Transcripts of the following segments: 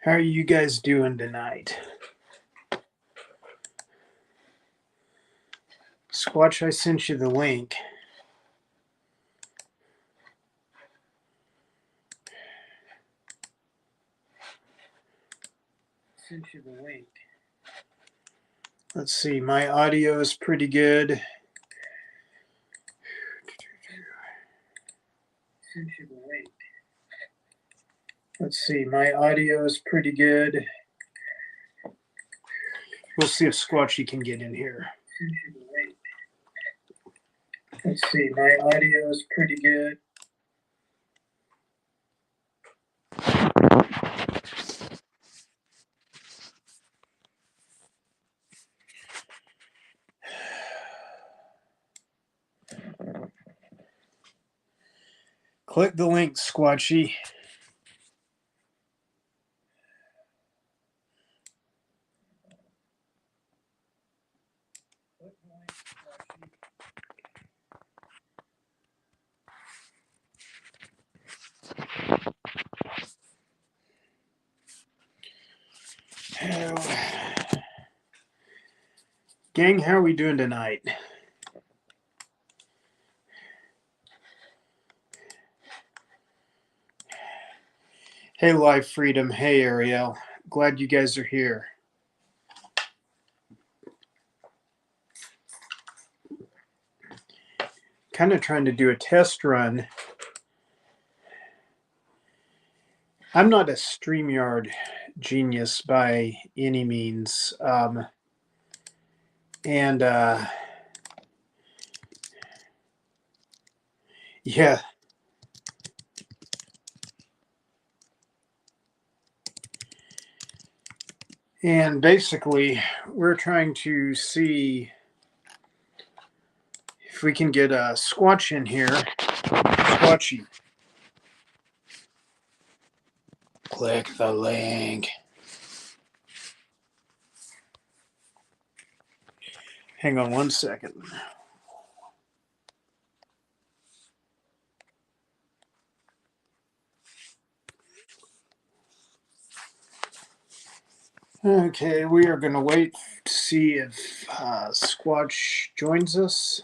How are you guys doing tonight? Squatch, I sent you the link. Let's see, my audio is pretty good. Let's see, my audio is pretty good. We'll see if Squatchy can get in here. Let's see, my audio is pretty good. Click the link, Squatchy. Gang, how are we doing tonight? Hey, Live Freedom. Hey, Ariel. Glad you guys are here. Kind of trying to do a test run. I'm not a StreamYard genius by any means. Yeah. And basically, we're trying to see if we can get a Squatch in here. Squatchy. Click the link. Hang on one second. Okay, we are going to wait to see if Squatch joins us.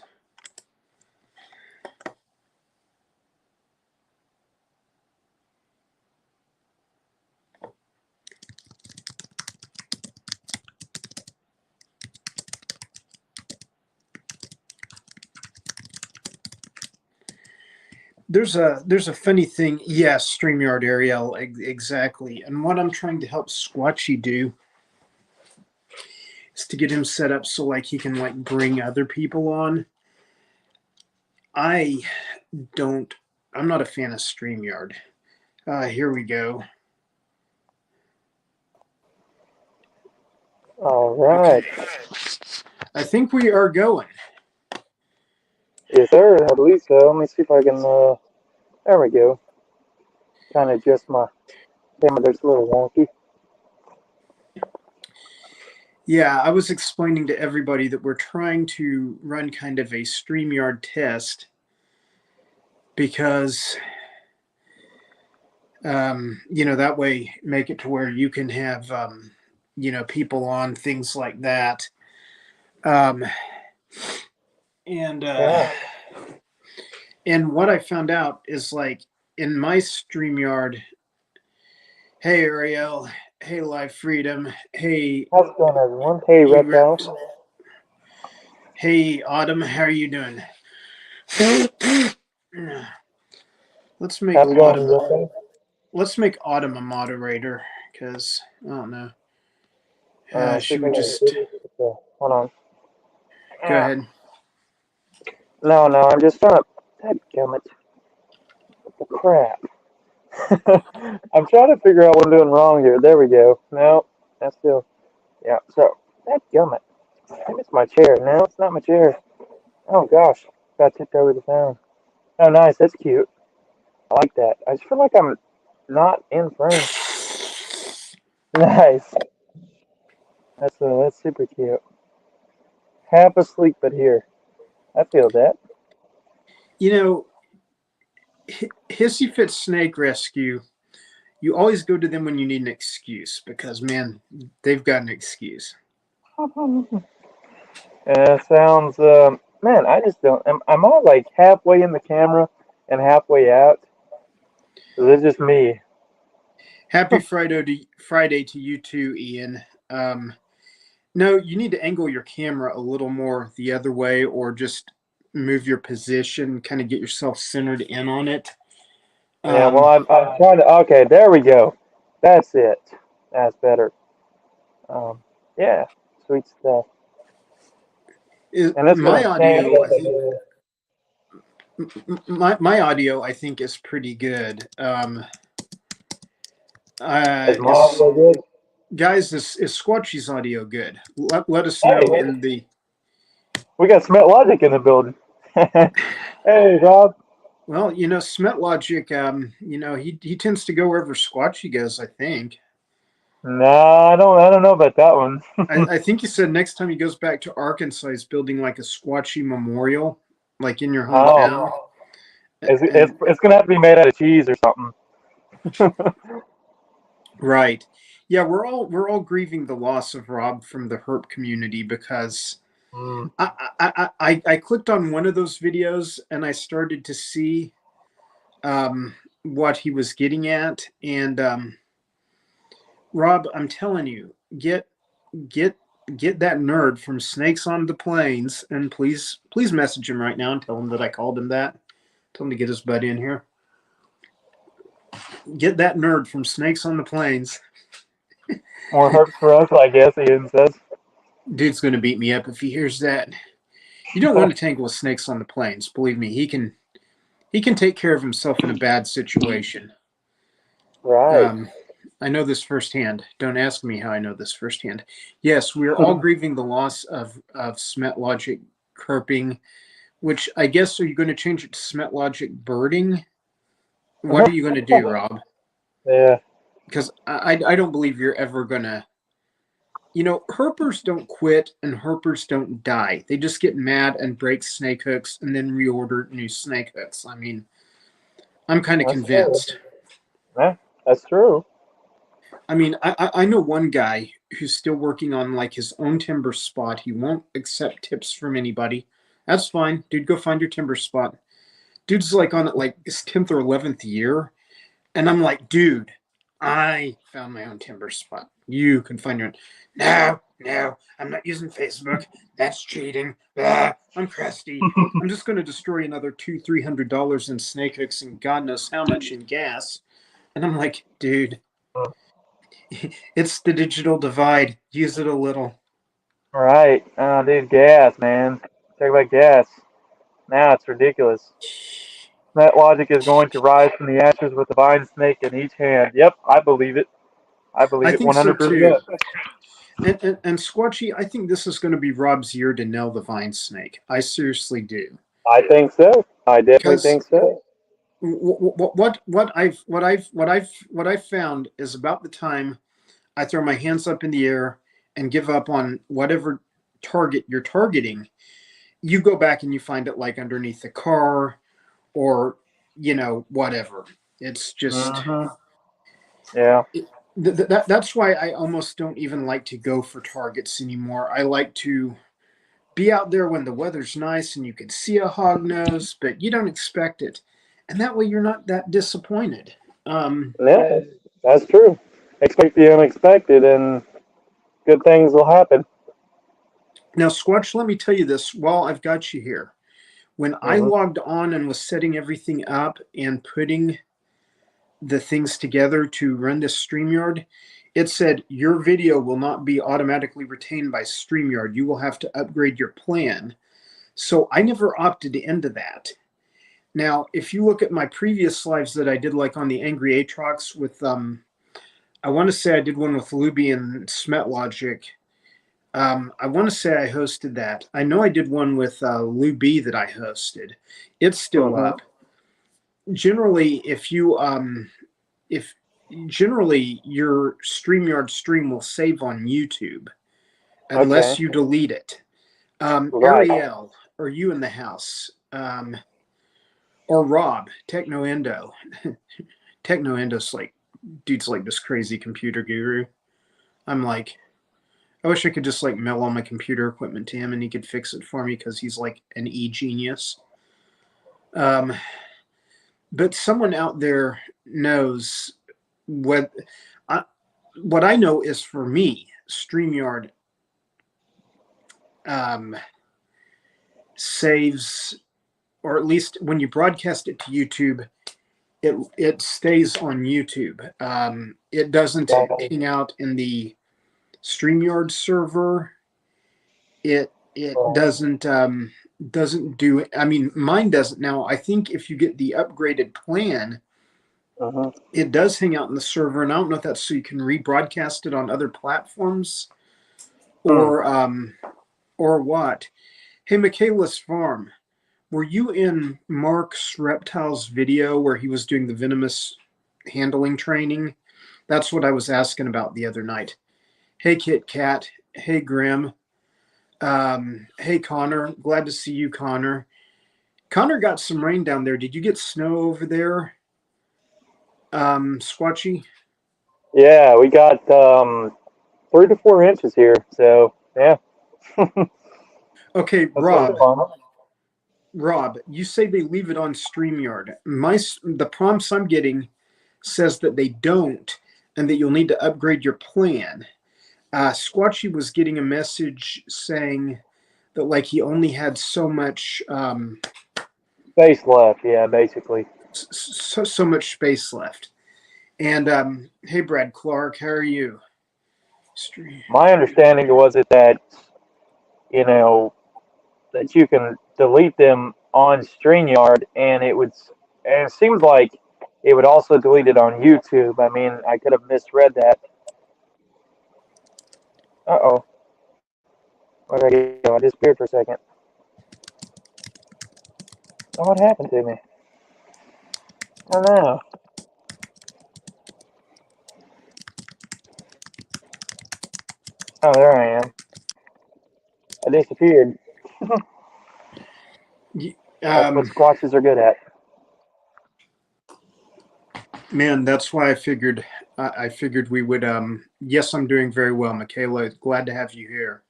There's a funny thing. Yes, StreamYard Ariel, exactly. And what I'm trying to help Squatchy do is to get him set up so like he can like bring other people on. I'm not a fan of StreamYard. Here we go. All right. Okay. I think we are going. Yes, sir. I believe so. Let me see if I can. There we go. Kind of adjust my camera. There's a little wonky. Yeah, I was explaining to everybody that we're trying to run kind of a StreamYard test because, that way make it to where you can have, people on, things like that. And what I found out is like in my StreamYard, hey, Ariel, hey, Live Freedom, hey. How's it going, everyone? Hey, Reptiles. Hey, Autumn, how are you doing? Let's make Autumn. Let's make Autumn a moderator because I don't know. She would just. Hold on. Go ahead. No, I'm just trying to. Dadgummit. What the crap? I'm trying to figure out what I'm doing wrong here. There we go. No, that's still. Yeah, so. Dadgummit. I think it's my chair. No, it's not my chair. Oh, gosh. Got tipped over the phone. Oh, nice. That's cute. I like that. I just feel like I'm not in frame. Nice. That's super cute. Half asleep, but here. I feel that. Hissy Fit Snake Rescue. you always go to them when you need an excuse because, man, they've got an excuse. It sounds, man, I just don't. Am I like halfway in the camera and halfway out? Is it just me? Happy Friday to you too, Ian. No, you need to angle your camera a little more the other way, or just move your position, kind of get yourself centered in on it. Yeah, well, I'm trying to. Okay, there we go. That's it. That's better. Yeah, sweet stuff. And it's My gonna change. audio, I think my audio, I think, is pretty good. Is my Is audio good? guys, is Squatchy's audio good? Let us know Hey, in the. we got Smart Logic in the building. Hey, Rob. Well, Smet Logic, he tends to go wherever Squatchy goes, I think. No, I don't know about that one. I think he said next time he goes back to Arkansas, he's building like a Squatchy memorial, like in your hometown. Oh, it's gonna have to be made out of cheese or something. Right. Yeah, we're all grieving the loss of Rob from the herp community because Mm. I clicked on one of those videos and I started to see what he was getting at, and Rob, I'm telling you, get get that nerd from Snakes on the Plains, and please message him right now and tell him that I called him that. Tell him to get his butt in here. Get that nerd from Snakes on the Plains. More hurt for us, I guess. Ian says. Dude's gonna beat me up if he hears that. You don't want to tangle with Snakes on the Plains. Believe me, he can take care of himself in a bad situation. Right. I know this firsthand. Don't ask me how I know this firsthand. Yes, we are all grieving the loss of Smet Logic Kerping, which I guess, are you going to change it to Smet Logic Birding? What are you going to do, Rob? Yeah. Because I don't believe you're ever going to. Herpers don't quit and herpers don't die. They just get mad and break snake hooks and then reorder new snake hooks. I mean, I'm kind of That's convinced. true. Yeah, that's true. I mean, I know one guy who's still working on like his own timber spot. He won't accept tips from anybody. That's fine, dude. Go find your timber spot. Dude's like on it like his 10th or 11th year, and I'm like, dude, I found my own timber spot. You can find your own. No, I'm not using Facebook. That's cheating. I'm crusty. I'm just going to destroy another $200-300 in snake hooks and God knows how much in gas. And I'm like, dude, it's the digital divide. Use it a little. Right. Dude, gas, man. Talk about gas. Now it's ridiculous. That logic is going to rise from the ashes with a vine snake in each hand. Yep, I believe it. I believe I it think so 100%. too. And Squatchy, I think this is going to be Rob's year to nail the vine snake. I seriously do. I think so. I definitely Because think so. what I've found is about the time I throw my hands up in the air and give up on whatever target you're targeting, you go back and you find it like underneath the car or whatever. It's just Yeah. that's why I almost don't even like to go for targets anymore. I like to be out there when the weather's nice and you can see a hog nose, but you don't expect it, and that way you're not that disappointed. Yeah, that's true. Expect the unexpected and good things will happen. Now, Squatch, let me tell you this while I've got you here. When I Hmm. logged on and was setting everything up and putting the things together to run this StreamYard, it said your video will not be automatically retained by StreamYard. You will have to upgrade your plan. So I never opted into that. Now, if you look at my previous lives that I did, like on the Angry Atrox with, I want to say I did one with Luby and Smet Logic. I want to say I hosted that. I know I did one with Lou B that I hosted. It's still Hmm. up. Generally, if generally your StreamYard stream will save on YouTube Okay. unless you delete it. Right. Ariel, are you in the house? Or Rob, Technoendo. Technoendo's like dude's like this crazy computer guru. I'm like, I wish I could just like mail all my computer equipment to him and he could fix it for me because he's like an genius. Um, but someone out there knows what I, what I know is for me, StreamYard saves, or at least when you broadcast it to YouTube, it stays on YouTube. It doesn't hang out in the StreamYard server. It doesn't do. I mean, mine doesn't now. I think if you get the upgraded plan, it does hang out in the server, and I don't know if that's so you can rebroadcast it on other platforms, or what. Hey, Michaela's Farm, were you in Mark's Reptiles video where he was doing the venomous handling training? That's what I was asking about the other night. Hey, Kit Kat. Hey, Grim. Hey, Connor. Glad to see you, Connor. Connor got some rain down there. Did you get snow over there, Squatchy? Yeah, we got 3 to 4 inches here. So yeah. Okay, That's Rob, you say they leave it on StreamYard. The prompts I'm getting says that they don't, and that you'll need to upgrade your plan. Squatchy was getting a message saying that like he only had so much space left. Yeah, basically. so much space left. And hey, Brad Clark, how are you? My understanding was that you know that you can delete them on StreamYard, and it seems like it would also delete it on YouTube. I mean, I could have misread that. Uh-oh. Where did I go? I disappeared for a second. Oh, what happened to me? Oh, no. Oh, there I am. I disappeared. That's what squatches are good at. Man, that's why I figured we would. Yes, I'm doing very well, Michaela. Glad to have you here.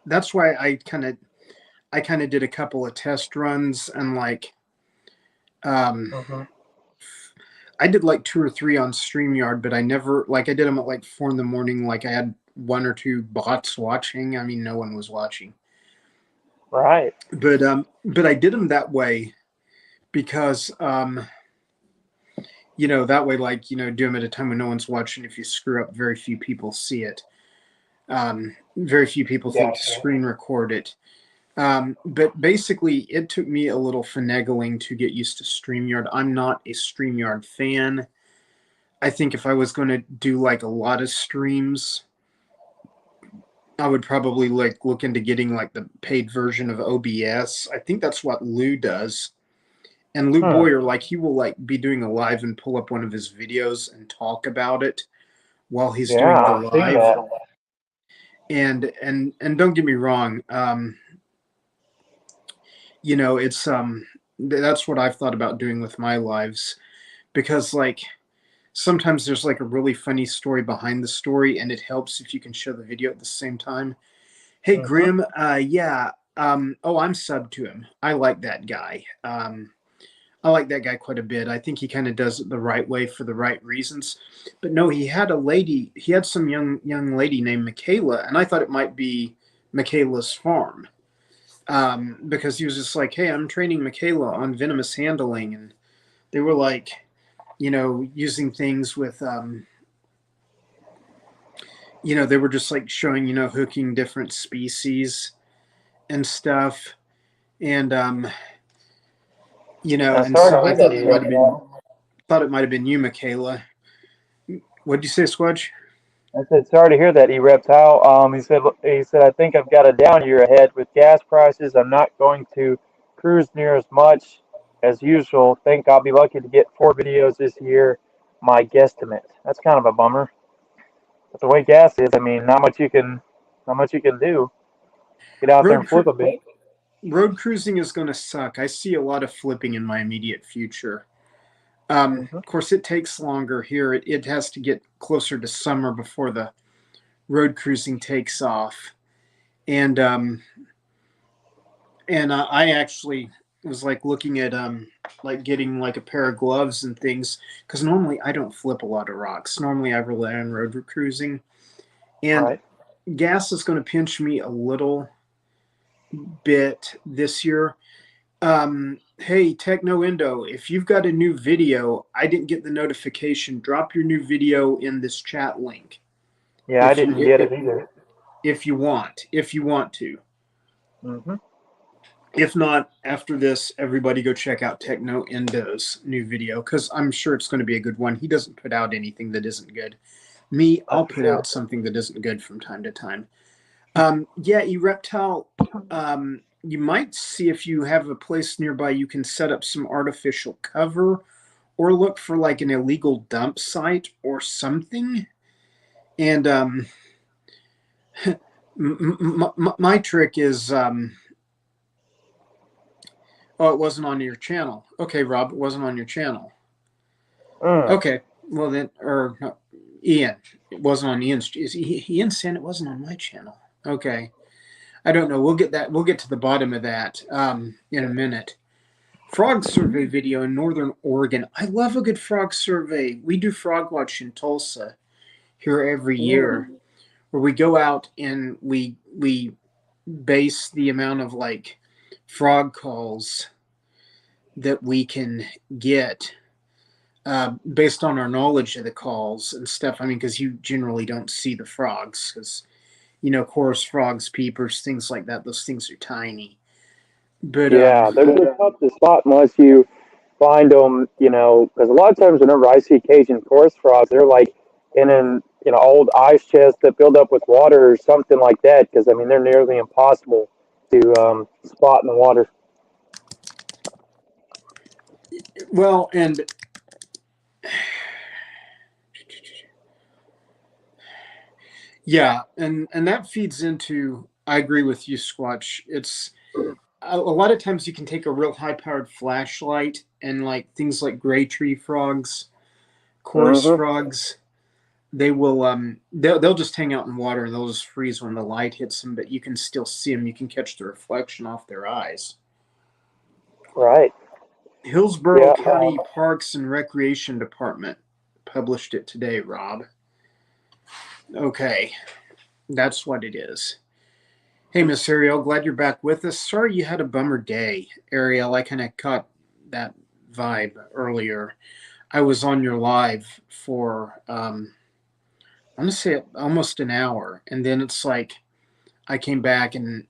That's why I kind of did a couple of test runs and like I did like 2 or 3 on StreamYard, but I never like I did them at like 4 in the morning. Like I had 1 or 2 bots watching. I mean, no one was watching. Right. But I did them that way because that way, like, do them at a time when no one's watching. If you screw up, very few people see it. Very few people think to screen record it. But basically, it took me a little finagling to get used to StreamYard. I'm not a StreamYard fan. I think if I was going to do like a lot of streams, I would probably like look into getting like the paid version of OBS. I think that's what Lou does. And Lou Boyer, like he will like be doing a live and pull up one of his videos and talk about it while he's doing the live. And don't get me wrong, it's that's what I've thought about doing with my lives, because like sometimes there's like a really funny story behind the story, and it helps if you can show the video at the same time. Hey, Grim, yeah. I'm subbed to him. I like that guy. I like that guy quite a bit. I think he kind of does it the right way for the right reasons. But no, he had some young lady named Michaela, and I thought it might be Michaela's Farm. Because he was just like, hey, I'm training Michaela on venomous handling. And they were like, using things with, they were just like showing, hooking different species and stuff. And, and so I thought it might have been you, Michaela. What'd you say, Squatch? I said, sorry to hear that, E-Reptile. He said, I think I've got a down year ahead with gas prices. I'm not going to cruise near as much as usual. Think I'll be lucky to get 4 videos this year, my guesstimate. That's kind of a bummer. But the way gas is, I mean, not much you can do. Get out there and flip a bit. Road cruising is going to suck. I see a lot of flipping in my immediate future. Of course, it takes longer here. It has to get closer to summer before the road cruising takes off. And I actually was like looking at like getting like a pair of gloves and things, because normally I don't flip a lot of rocks. Normally I rely on road cruising, and Right. gas is going to pinch me a little bit this year. Hey, Techno Indo, if you've got a new video, I didn't get the notification. Drop your new video in this chat link Yeah, I if you didn't get it either. if you want to. Hmm. If not, after this, everybody go check out Techno Indo's new video, because I'm sure it's going to be a good one. He doesn't put out anything that isn't good. Me, That's I'll for put sure. out something that isn't good from time to time. Yeah, eReptile, you might see if you have a place nearby you can set up some artificial cover, or look for like an illegal dump site or something. And my trick is, oh, it wasn't on your channel. Okay, Rob, it wasn't on your channel. Mm. Okay, well then, or no, Ian, it wasn't on Ian's. Is Ian saying it wasn't on my channel? Okay, I don't know. We'll get that. We'll get to the bottom of that in a minute. Frog survey video in Northern Oregon. I love a good frog survey. We do frog watch in Tulsa here every year, Mm. where we go out and we base the amount of like frog calls that we can get based on our knowledge of the calls and stuff. I mean, because you generally don't see the frogs, because chorus frogs, peepers, things like that. Those things are tiny. But Yeah, they're tough to spot unless you find them, because a lot of times whenever I see Cajun forest frogs, they're like in an old ice chest that filled up with water or something like that. Because I mean, they're nearly impossible to spot in the water. well, and yeah, and that feeds into. I agree with you, Squatch. It's a lot of times you can take a real high-powered flashlight and like things like gray tree frogs, chorus Hmm. frogs. They'll just hang out in water and they'll just freeze when the light hits them, but you can still see them. You can catch the reflection off their eyes. Right. Hillsborough Yeah. County Parks and Recreation Department published it today, Rob. Okay, that's what it is. Hey, Miss Ariel, glad you're back with us. Sorry you had a bummer day, Ariel. I kind of caught that vibe earlier. I was on your live for I'm gonna say almost an hour, and then it's like I came back and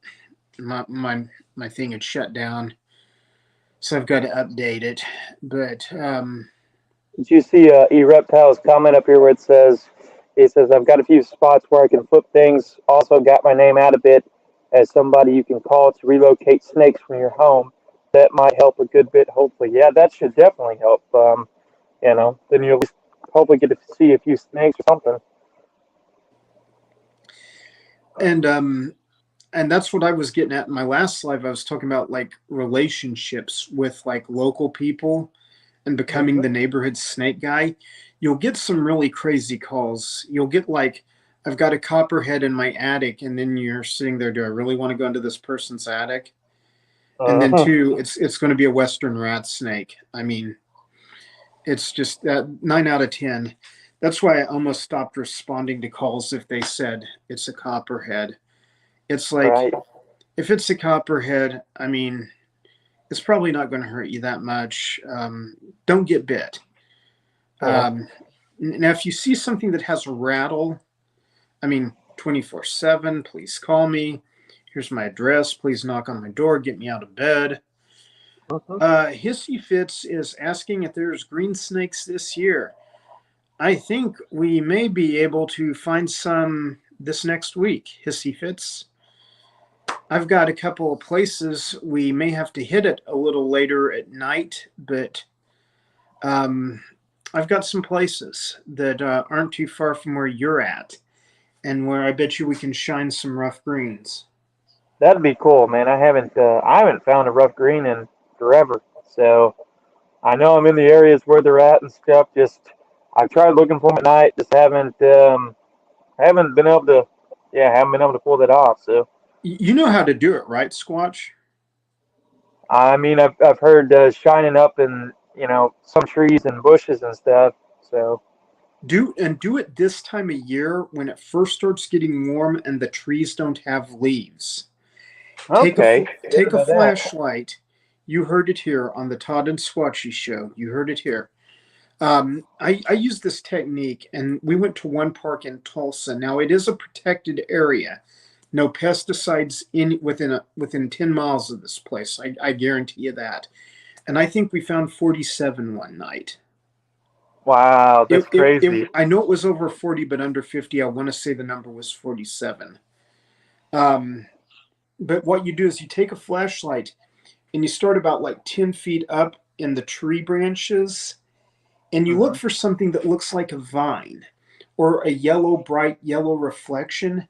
my thing had shut down, so I've got to update it. But Did you see eReptile's comment up here where it says, I've got a few spots where I can flip things. Also got my name out a bit as somebody you can call to relocate snakes from your home. That might help a good bit, hopefully. Yeah, that should definitely help. Then you'll hopefully get to see a few snakes or something. and um and that's what I was getting at in my last live. I was talking about like relationships with like local people and becoming Hmm. the neighborhood snake guy. You'll get some really crazy calls. You'll get like, I've got a copperhead in my attic, and then you're sitting there, do I really want to go into this person's attic? And then Uh-huh. two, it's going to be a western rat snake. I mean, it's just that 9 out of 10. That's why I almost stopped responding to calls if they said it's a copperhead. It's like, Right. if it's a copperhead, I mean, it's probably not going to hurt you that much. Don't get bit. Yeah. Now, if you see something that has a rattle, I mean, 24/7, please call me. Here's my address. Please knock on my door. Get me out of bed. Hmm. Hissy Fits is asking if there's green snakes this year. I think we may be able to find some this next week, Hissy Fits. I've got a couple of places. We may have to hit it a little later at night, but um, I've got some places that aren't too far from where you're at, and where I bet you we can shine some rough greens. That'd be cool, man. I haven't found a rough green in forever. So I know I'm in the areas where they're at and stuff. Just I've tried looking for them at night. Just haven't been able to. Yeah, haven't been able to pull that off. So You know how to do it, right, Squatch? I mean, I've heard shining up in some trees and bushes and stuff. So Do it this time of year when it first starts getting warm and the trees don't have leaves. okay, good Take to a know that. flashlight. You heard it here on the Todd and Squatchy show. You heard it here. I use this technique, and we went to one park in Tulsa. Now it is a protected area. No pesticides in within 10 miles of this place. I guarantee you that. And I think we found 47 one night. Wow, that's crazy. I know it was over 40, but under 50. I want to say the number was 47. Um, but what you do is you take a flashlight and you start about like 10 feet up in the tree branches, and you look Hmm. for something that looks like a vine or a yellow, bright yellow reflection.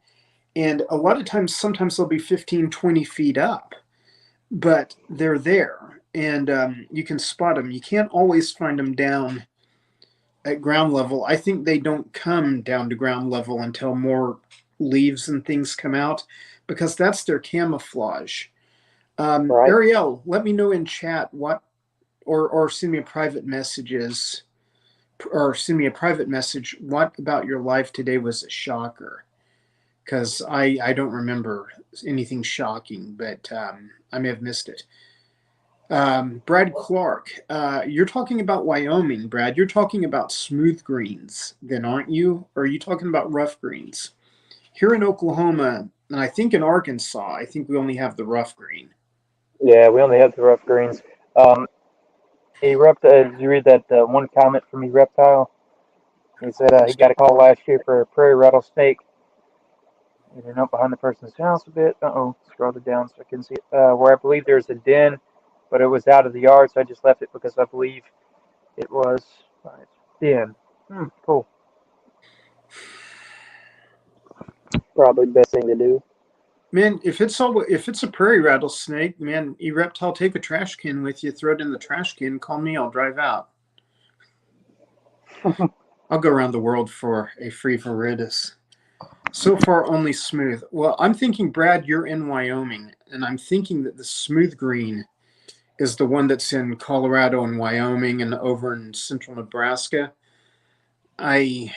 And a lot of times, sometimes they'll be 15, 20 feet up, but they're there, and you can spot them. You can't always find them down at ground level. I think they don't come down to ground level until more leaves and things come out, because that's their camouflage. Right. Ariel, let me know in chat what, or send me a private messages, or send me a private message. What about your life today was a shocker? Because I don't remember anything shocking, but I may have missed it. Brad Clark, you're talking about Wyoming, Brad. You're talking about smooth greens, then, aren't you? Or are you talking about rough greens? Here in Oklahoma, and I think in Arkansas, I think we only have the rough green. Yeah, we only have the rough greens. Did you read that one comment from Reptile? He said he got a call last year for a prairie rattlesnake. Hidden up behind the person's house a bit. Uh-oh, scrolled it down so I can see it. Where I believe there's a den, but it was out of the yard, so I just left it because I believe it was right, den. Cool. Probably the best thing to do. Man, if it's a prairie rattlesnake, man, reptile, take a trash can with you, throw it in the trash can, call me, I'll drive out. I'll go around the world for a free Veritas. So far, only smooth. Well, I'm thinking, Brad, you're in Wyoming, and I'm thinking that the smooth green is the one that's in Colorado and Wyoming and over in central Nebraska. I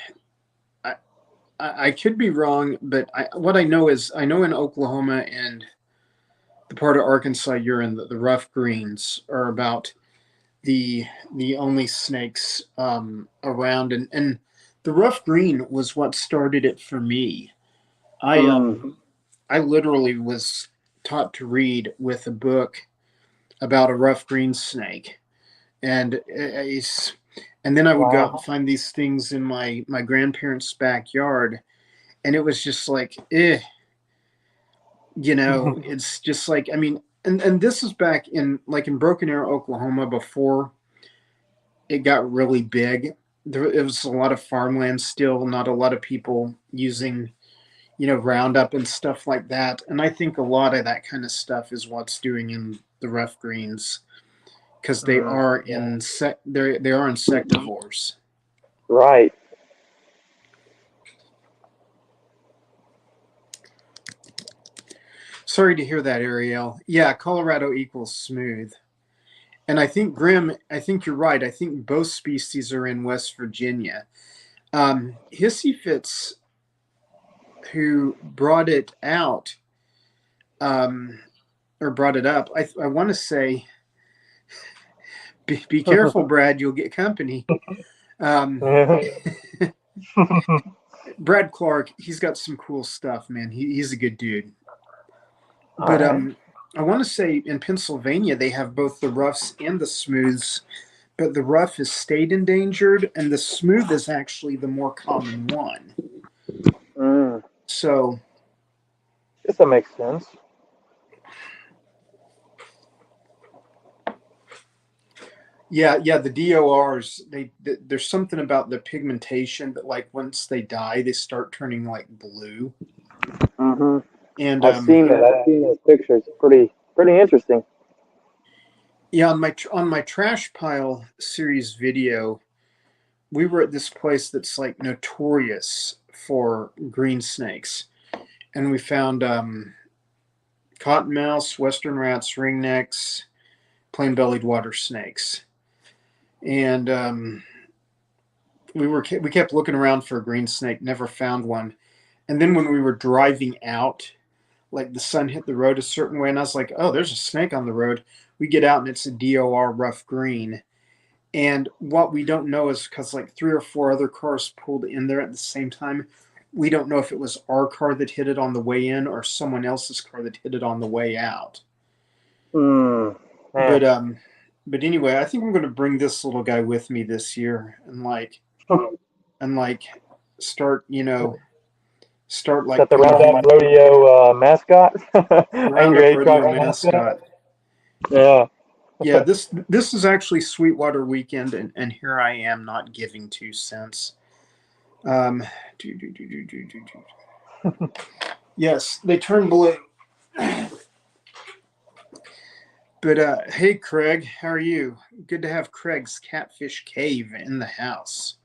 I, I could be wrong, but what I know is I know in Oklahoma and the part of Arkansas you're in, the rough greens are about the only snakes around, and the rough green was what started it for me. I Mm. I literally was taught to read with a book about a rough green snake, and and then I would go out and Wow. find these things in my grandparents' backyard, and it was just like, it's just like, I mean, and this is back in like in Broken Arrow, Oklahoma, before it got really big. It was a lot of farmland still, not a lot of people using Roundup and stuff like that. And I think a lot of that kind of stuff is what's doing in the rough greens, because Yeah. they are insectivores. Right. Sorry to hear that, Ariel. Yeah, Colorado equals smooth. And I think, Grim, I think you're right. I think both species are in West Virginia. Hissy Fitz, who brought it out, um, or brought it up, I want to say, be careful, Brad, you'll get company. Um, Brad Clark, he's got some cool stuff, man. He's a good dude. All But right. I want to say in Pennsylvania they have both the roughs and the smooths, but the rough is state endangered, and the smooth is actually the more common one. Mm. So Guess that makes sense. yeah, the DORs, there's something about the pigmentation that, like, once they die, they start turning like blue. Hmm. And I've seen that. I've seen those pictures. Pretty interesting. Yeah, on my trash pile series video, we were at this place that's like notorious for green snakes, and we found cottonmouths, western rats, ringnecks, plain-bellied water snakes, and we kept looking around for a green snake, never found one. And then when we were driving out, like the sun hit the road a certain way, and I was like, "Oh, there's a snake on the road." We get out, and it's a DOR rough green. And what we don't know is because like three or four other cars pulled in there at the same time. We don't know if it was our car that hit it on the way in or someone else's car that hit it on the way out. Hmm. But but anyway, I think I'm going to bring this little guy with me this year and like start start Is that like the putting him Roundup on Rodeo mascot? Angry Roundup H-Rock Rodeo mascot? mascot. Yeah. Yeah, this is actually Sweetwater weekend, and here I am not giving 2 cents. Um, do, do, do, do, do, do, do. Yes, they turn blue. But hey, Craig, how are you? Good to have Craig's Catfish Cave in the house.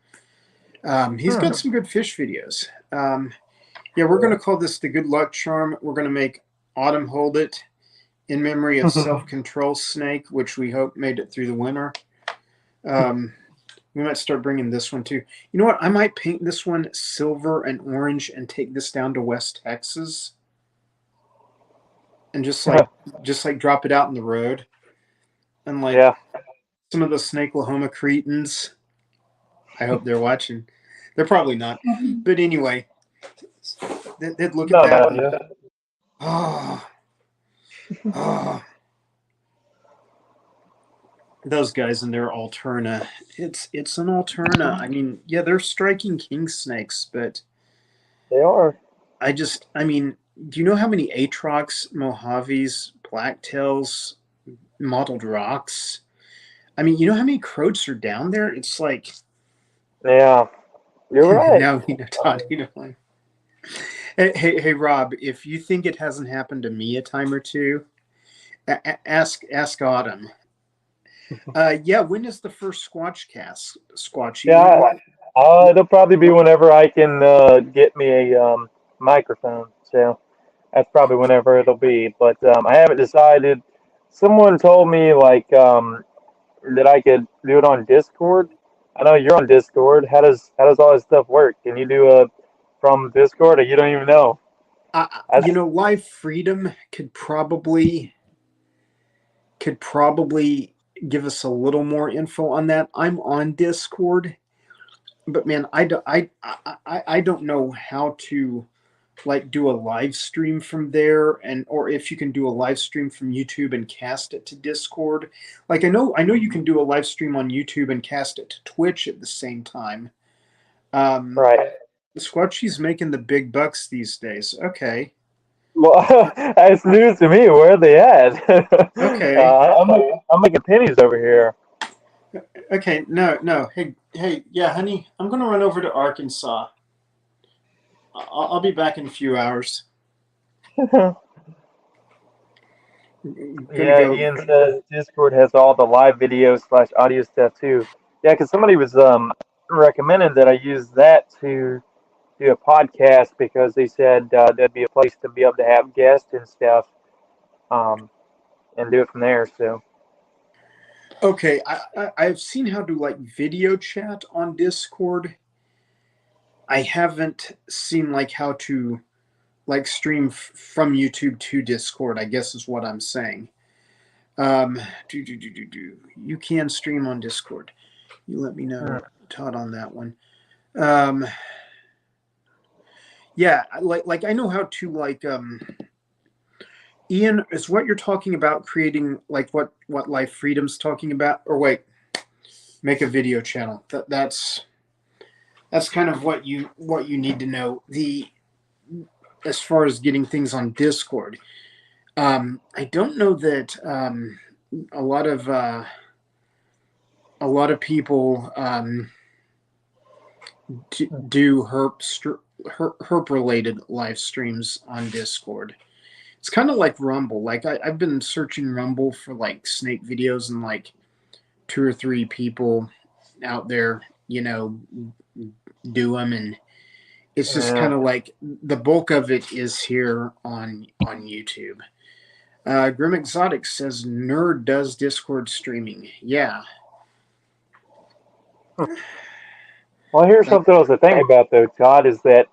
He's got some good fish videos. Yeah, we're going to call this the Good Luck Charm. We're going to make Autumn hold it in memory of Self Control Snake, which we hope made it through the winter. We might start bringing this one too. You know what? I might paint this one silver and orange and take this down to West Texas and just like drop it out in the road. And like Yeah. some of the Snakelahoma Cretans, I hope they're watching. They're probably not. But anyway, they'd look at No, that no, and, yeah. oh, oh, those guys and their Alterna. It's an Alterna. I mean, yeah, they're striking king snakes, but They are. I mean, do you know how many Atrox, Mojaves, blacktails, mottled rocks? I mean, you know how many croats are down there? It's like Yeah. You're right. now you know, Todd. You know, like, hey, Rob. If you think it hasn't happened to me a time or two, ask Autumn. Yeah, when is the first Squatch cast? Squatchy. Yeah. It'll probably be whenever I can get me a microphone. So that's probably whenever it'll be. But I haven't decided. Someone told me like that I could do it on Discord. I know you're on Discord. How does all this stuff work? Can you do a from Discord, or you don't even know? That's, Live Freedom could probably give us a little more info on that. I'm on Discord, but man, I don't know how to like do a live stream from there, and or if you can do a live stream from YouTube and cast it to Discord. Like I know you can do a live stream on YouTube and cast it to Twitch at the same time. Um, right. Squatchy's making the big bucks these days. Okay, Well, it's news to me. Where are they at? okay, I'm making pennies over here. okay. No. Hey, yeah, honey, I'm gonna run over to Arkansas. I'll be back in a few hours. Gonna Yeah, go. Ian says Discord has all the live video slash audio stuff too. Yeah, because somebody was recommending that I use that to do a podcast because they said there'd be a place to be able to have guests and stuff, um, and do it from there. So Okay, I've seen how to like video chat on Discord. I haven't seen like how to like stream from YouTube to Discord, I guess is what I'm saying. You can stream on Discord. You let me know, Todd, on that one. Um, yeah, like I know how to like Ian, is what you're talking about creating like what Life Freedom's talking about? Or wait, make a video channel. That's kind of what you need to know. The as far as getting things on Discord. I don't know that a lot of people do herp related live streams on Discord. It's kind of like Rumble. Like I've been searching Rumble for like snake videos, and like two or three people out there, do them, and it's just Yeah. kind of like the bulk of it is here on YouTube. Grim Exotic says Nerd does Discord streaming. Yeah. Well, here's something else to think about, though, Todd, is that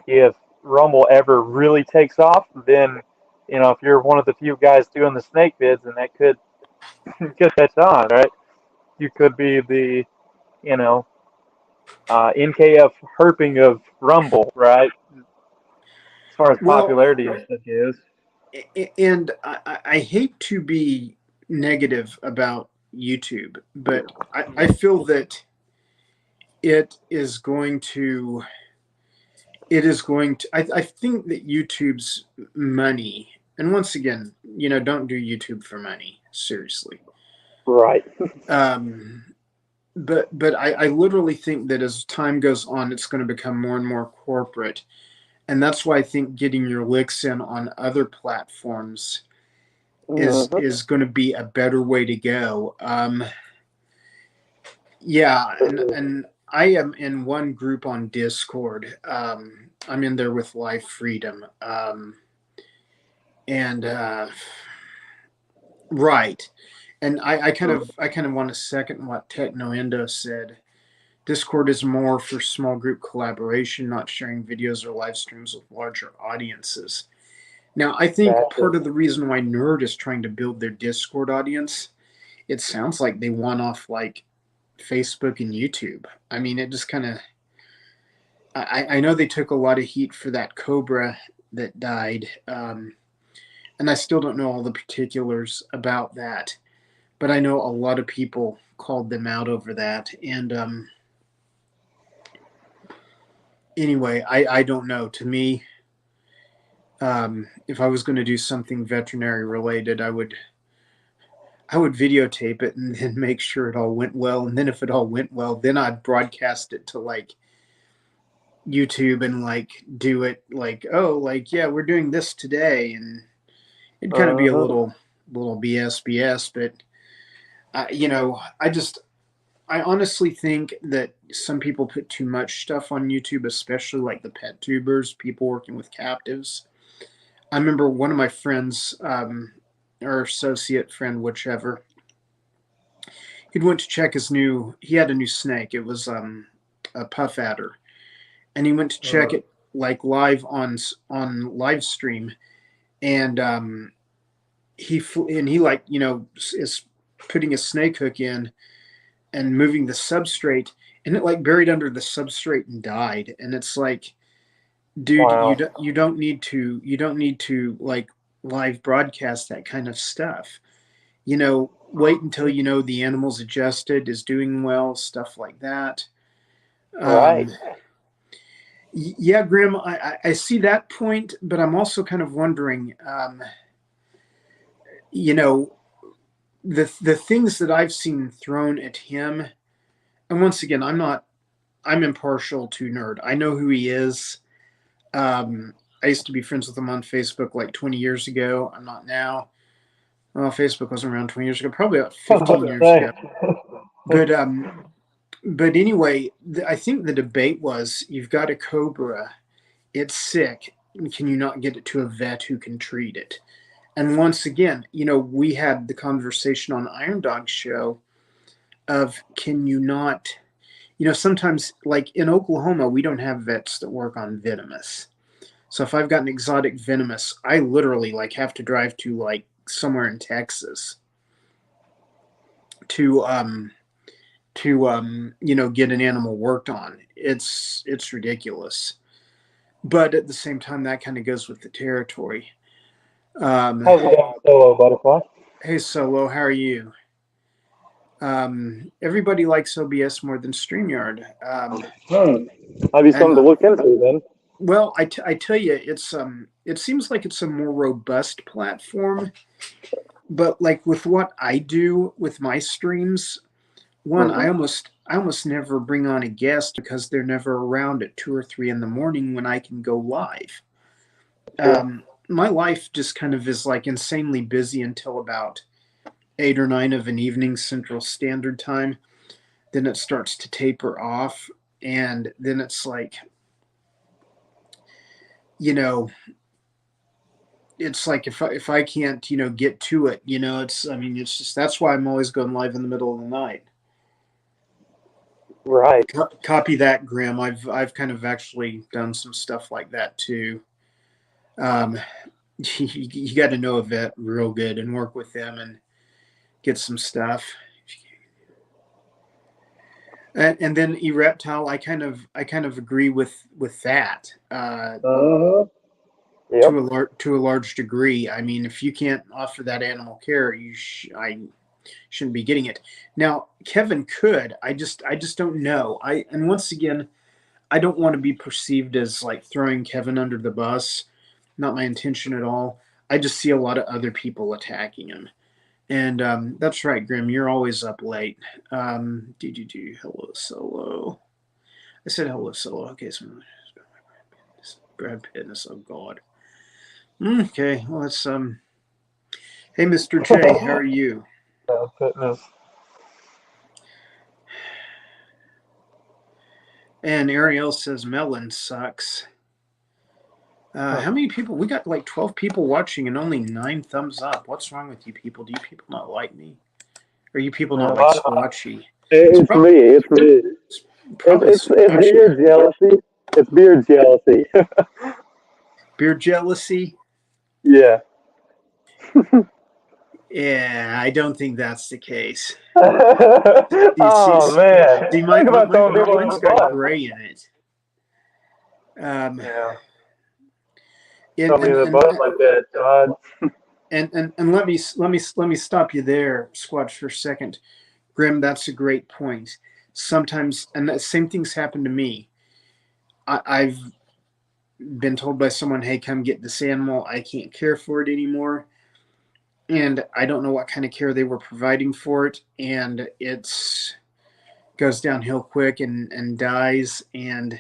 if Rumble ever really takes off, then, if you're one of the few guys doing the snake vids, and that could catch on, right? You could be the, you know, NKF herping of Rumble, right? As far as Well, popularity and stuff goes. and I hate to be negative about YouTube, but I feel that it is going to I think that YouTube's money, and once again, don't do YouTube for money, seriously. Right. um but I literally think that as time goes on, it's going to become more and more corporate, and that's why I think getting your licks in on other platforms Mm-hmm. is going to be a better way to go. Yeah, and I am in one group on Discord. I'm in there with Life Freedom. And right. And I kind of want to second what Techno Endo said. Discord is more for small group collaboration, not sharing videos or live streams with larger audiences. Now, I think That's part of the reason why Nerd is trying to build their Discord audience, it sounds like they want off like Facebook and YouTube. I mean, it just kind of. I know they took a lot of heat for that Cobra that died, and I still don't know all the particulars about that, but I know a lot of people called them out over that. And anyway, I don't know. To me, if I was going to do something veterinary related, I would videotape it and then make sure it all went well. And then if it all went well, then I'd broadcast it to like YouTube and like do it like, oh, like, yeah, we're doing this today. And it'd kind of be a uh-huh. little BS, but I honestly think that some people put too much stuff on YouTube, especially like the pet tubers, people working with captives. I remember one of my friends, or associate friend, whichever, he'd went to check he had a new snake. It was a puff adder, and he went to check it like live on live stream, and he like is putting a snake hook in and moving the substrate, and it like buried under the substrate and died. And it's like, dude, Wow. you don't need to like live broadcast that kind of stuff. Wait until the animal's adjusted, is doing well, stuff like that. Right. um yeah, Grim, I see that point, but I'm also kind of wondering, you know the things that I've seen thrown at him. And once again, I'm impartial to Nerd. I know who he is. I used to be friends with him on Facebook like 20 years ago. I'm not now. Well, Facebook wasn't around 20 years ago, probably about 15 years ago. But anyway, I think the debate was, you've got a cobra, it's sick. Can you not get it to a vet who can treat it? And once again, we had the conversation on Iron Dog's show of, can you not, sometimes like in Oklahoma, we don't have vets that work on venomous. So if I've got an exotic venomous, I literally like have to drive to like somewhere in Texas to get an animal worked on. It's ridiculous. But at the same time, that kind of goes with the territory. How's it going, Solo Butterfly? Hey Solo, how are you? Everybody likes OBS more than StreamYard. Might be And something to look into then. well, I tell you, it seems like it's a more robust platform. But like with what I do with my streams, one, Mm-hmm. I almost never bring on a guest because they're never around at 2 or 3 in the morning when I can go live. Sure. my life just kind of is like insanely busy until about 8 or 9 of an evening Central Standard Time. Then it starts to taper off, and then it's like, you know, it's like if I can't get to it, it's I mean it's just that's why I'm always going live in the middle of the night. Right. Copy that, Grim. I've kind of actually done some stuff like that too. Um, you got to know a vet real good and work with them and get some stuff. And then Ereptile, I kind of agree with that Yep. to a large degree. I mean, if you can't offer that animal care, I shouldn't be getting it. Now, Kevin could. I just don't know. And once again, I don't want to be perceived as like throwing Kevin under the bus. Not my intention at all. I just see a lot of other people attacking him. And that's right, Grim. You're always up late. Hello, Solo. I said hello, Solo. Okay, so Brad Pitt. Oh God. Okay, well, let's Hey, Mr. J, how are you? Oh, goodness. And Ariel says melon sucks. How many people? We got like 12 people watching and only 9 thumbs up. What's wrong with you people? Do you people not like me? Or you people not like Squatchy? It's me. It's me. It's beard jealousy. It's beard jealousy. Beard jealousy? Yeah. Yeah, I don't think that's the case. Oh man! See, Think about throwing people in mine's the got bus. gray in it. Yeah. And, Throw me in the bus like that, God. And let me stop you there, Squatch, for a second. Grim, that's a great point. Sometimes, and the same things happen to me. I've been told by someone, "Hey, come get this animal. I can't care for it anymore," and I don't know what kind of care they were providing for it, and it's goes downhill quick and dies, and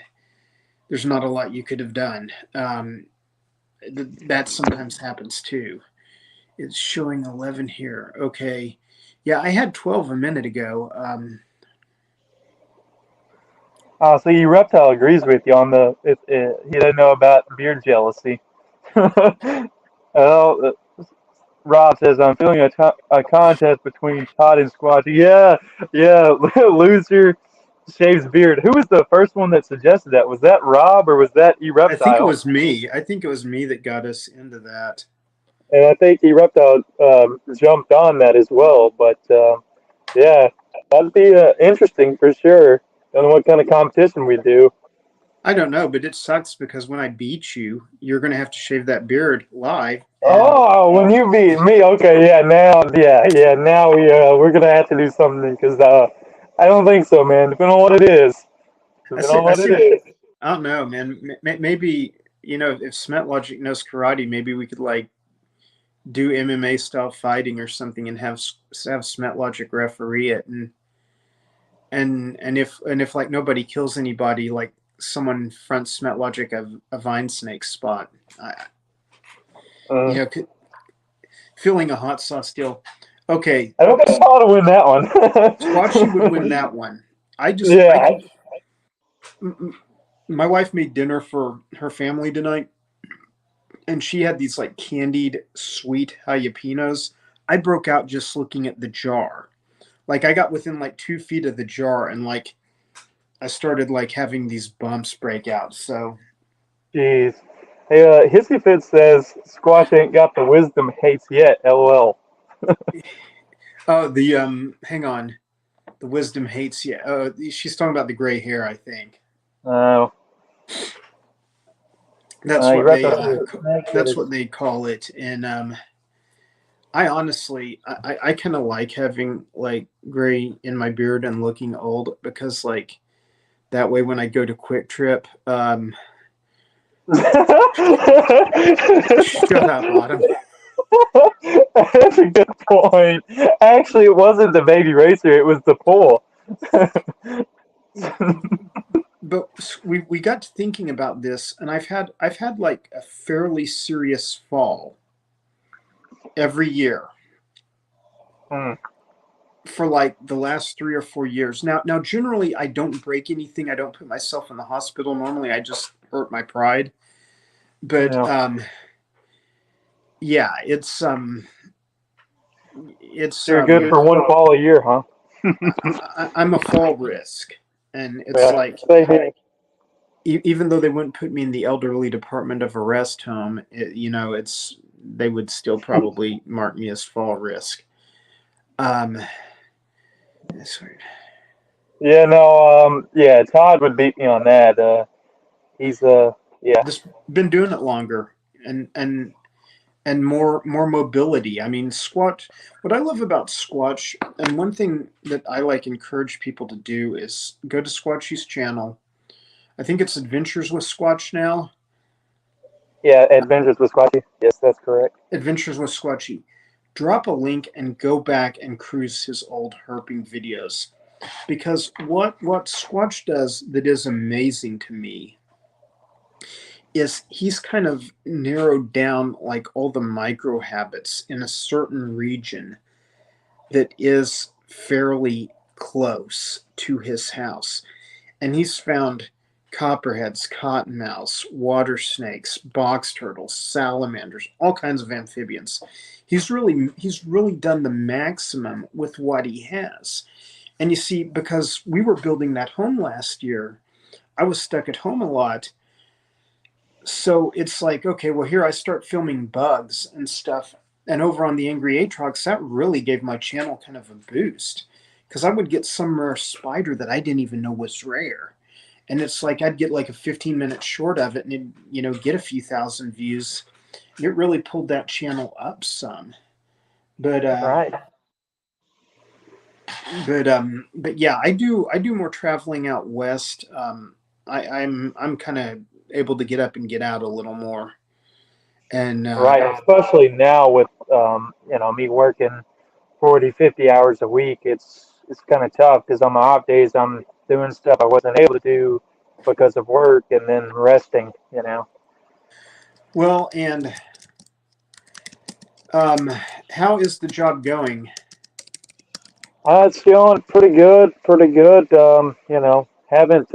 there's not a lot you could have done. That sometimes happens too. It's showing 11 here. Okay. Yeah, I had 12 a minute ago. So Reptile agrees with you on the. He didn't know about beard jealousy. Well, Rob says I'm feeling a contest between Todd and Squatchy. Yeah. Loser shaves beard. Who was the first one that suggested that? Was that Rob or was that I think it Reptile? was me. I think it was me that got us into that. And I think Reptile jumped on that as well. But yeah, that'd be interesting for sure. Don't know what kind of competition we do. I don't know, but it sucks because when I beat you, you're going to have to shave that beard live. Oh, when you beat me, okay, yeah. Now we're gonna have to do something because I don't think so, man. Depending on what it is. I don't know, man. Maybe if Smet Logic knows karate, maybe we could like do MMA style fighting or something and have Smet Logic referee it, and if like nobody kills anybody, like someone fronts Smet Logic a Vine Snake spot. Feeling a hot sauce deal. Okay. I don't think Paul to win that one. Squatchy would win that one. My wife made dinner for her family tonight, and she had these like candied sweet jalapenos. I broke out just looking at the jar. Like I got within like 2 feet of the jar, and like I started like having these bumps break out. So, jeez. Hey, Hissy Fit says Squatch ain't got the wisdom hates yet. LOL. Oh, hang on. The wisdom hates you. She's talking about the gray hair, I think. Oh. That's what they call it. And I honestly, I kind of like having like gray in my beard and looking old because like that way when I go to Quick Trip, shut up, Autumn. That's a good point. Actually, it wasn't the baby racer; it was the pole. but we got to thinking about this, and I've had like a fairly serious fall every year Mm. for like the last 3 or 4 years. Now generally I don't break anything. I don't put myself in the hospital. Normally I just hurt my pride. But Yeah. yeah, So it's you're good for one fall a year, huh? I'm a fall risk, and it's Yeah. like Same here. even though they wouldn't put me in the elderly department of a rest home, it's they would still probably mark me as fall risk. Um, that's weird. Yeah, no, yeah, Todd would beat me on that. He's yeah, Just been doing it longer, and more mobility. I mean, Squatch. What I love about Squatch, and one thing that I like encourage people to do is go to Squatchy's channel. I think it's Adventures with Squatch now. yeah, Adventures with Squatchy. Yes, that's correct. Adventures with Squatchy. Drop a link and go back and cruise his old herping videos, because what Squatch does that is amazing to me is he's kind of narrowed down like all the micro habits in a certain region that is fairly close to his house. And he's found copperheads, cottonmouths, water snakes, box turtles, salamanders, all kinds of amphibians. He's really done the maximum with what he has. And you see, because we were building that home last year, I was stuck at home a lot. So it's like, okay, well, here I start filming bugs and stuff. And over on the Angry Aatrox, that really gave my channel kind of a boost, because I would get some rare spider that I didn't even know was rare. And it's like I'd get like a 15-minute short of it and get a few thousand views. It really pulled that channel up some. But Right, but yeah, I do more traveling out west. I'm kind of able to get up and get out a little more. And right. Especially now with me working 40, 50 hours a week. It's kind of tough because on my off days I'm doing stuff I wasn't able to do because of work, and then resting. well, and um, how is the job going? It's going pretty good, pretty good. Haven't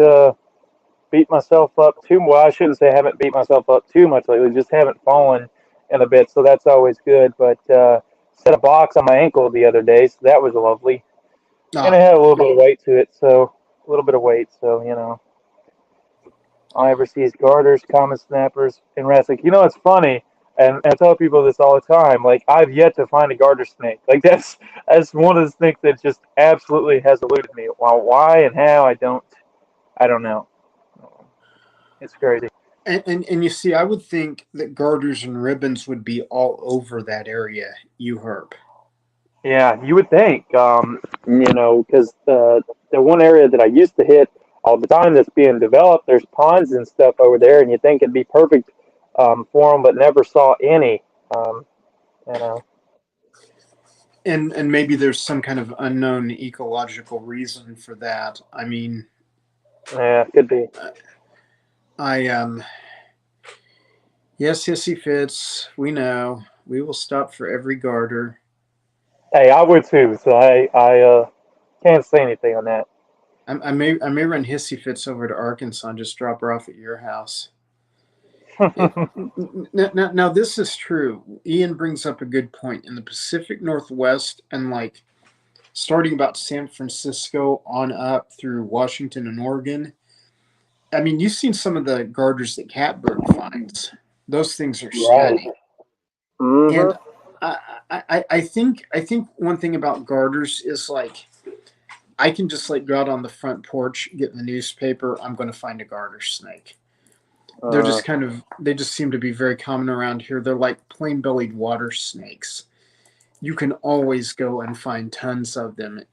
beat myself up too well. I shouldn't say haven't beat myself up too much lately. Just haven't fallen in a bit, so that's always good. But set a box on my ankle the other day, so that was lovely, and it Ah, had a little bit of weight to it, so a little bit of weight. So all I ever see is garters, common snappers, and rats. Like it's funny, and I tell people this all the time. Like I've yet to find a garter snake. Like that's one of the snakes that just absolutely has eluded me. Well, why and how I don't know. It's crazy. and you see, I would think that garters and ribbons would be all over that area, you herp. Yeah, you would think, because the one area that I used to hit all the time that's being developed, there's ponds and stuff over there, and you think it'd be perfect for them, but never saw any. Um, you know, And maybe there's some kind of unknown ecological reason for that. I mean, yeah, could be. I yes, hissy fits. We know. We will stop for every garter. Hey, I would too, so I can't say anything on that. I may run hissy fits over to Arkansas and just drop her off at your house. It, now this is true. Ian brings up a good point. In the Pacific Northwest, and like starting about San Francisco on up through Washington and Oregon, I mean, you've seen some of the garters that Catbird finds. Those things are Right. steady. Mm-hmm. And I think one thing about garters is like I can just like go out on the front porch, get the newspaper. I'm going to find a garter snake. They're Uh, just they just seem to be very common around here. They're like plain bellied water snakes. You can always go and find tons of them.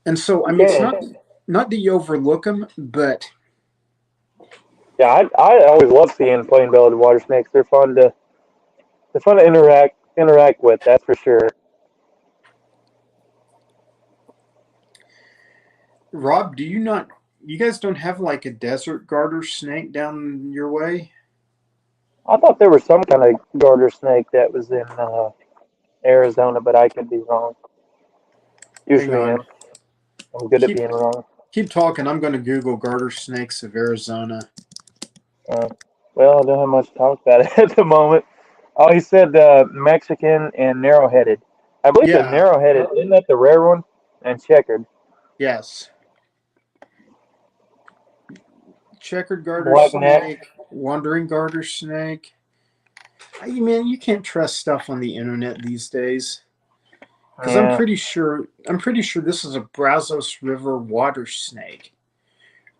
And so I you mean, it's can. not that you overlook them, but Yeah, I always love seeing plain-bellied water snakes. They're fun to interact with. That's for sure. Rob, do you not? you guys don't have like a desert garter snake down your way? I thought there was some kind of garter snake that was in Arizona, but I could be wrong. Hang Usually on. am. I'm good at Keep being wrong. keep talking. I'm going to Google garter snakes of Arizona. Uh, well, I don't have much to talk about it at the moment. Oh, he said Mexican and narrow-headed. I believe the Yeah. narrow-headed, isn't that the rare one? And checkered. Yes. Checkered garter Black neck. snake, wandering garter snake. Man, you can't trust stuff on the internet these days. Because Yeah. I'm pretty sure this is a Brazos River water snake.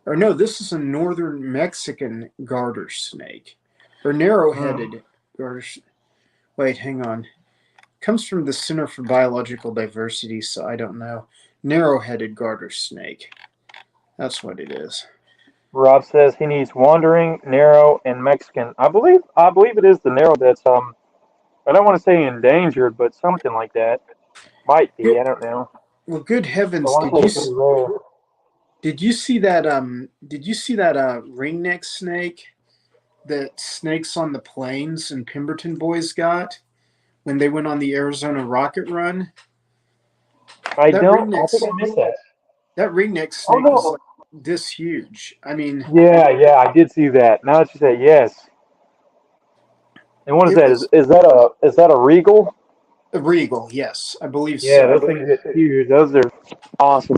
Or no, this is a northern Mexican garter snake. Or Mm. narrow-headed garter. Wait, hang on. Comes from the Center for Biological Diversity, so I don't know. Narrow-headed garter snake. That's what it is. Rob says he needs wandering, narrow, and Mexican. I believe it is the narrow that's I don't want to say endangered, but something like that. Might be. Good, I don't know. well, good I heavens! want to say it's pretty rare. Did you see that? Did you see that ringneck snake that snakes on the plains and Pemberton boys got when they went on the Arizona rocket run? I That don't. I ringneck think I missed that. that ringneck Oh snake was no. like this huge. I mean, Yeah, yeah, I did see that. Now that you say it, yes. And what is it that? was Is that a regal? a regal. Yes, I believe Yeah, so. those things are huge. Those are awesome.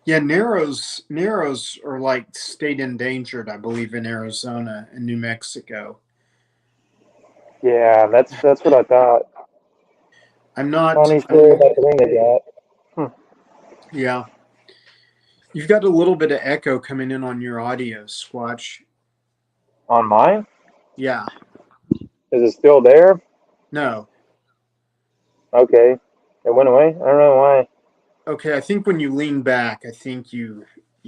Yeah, narrows are like state endangered, I believe, in Arizona and New Mexico. Yeah, that's what I thought. I'm not. Funny story about the ring they got. Hmm. Yeah, you've got a little bit of echo coming in on your audio, Squatch. On mine? Yeah, Is it still there? no. Okay. It went away? I don't know why. Okay, I think when you lean back, I think you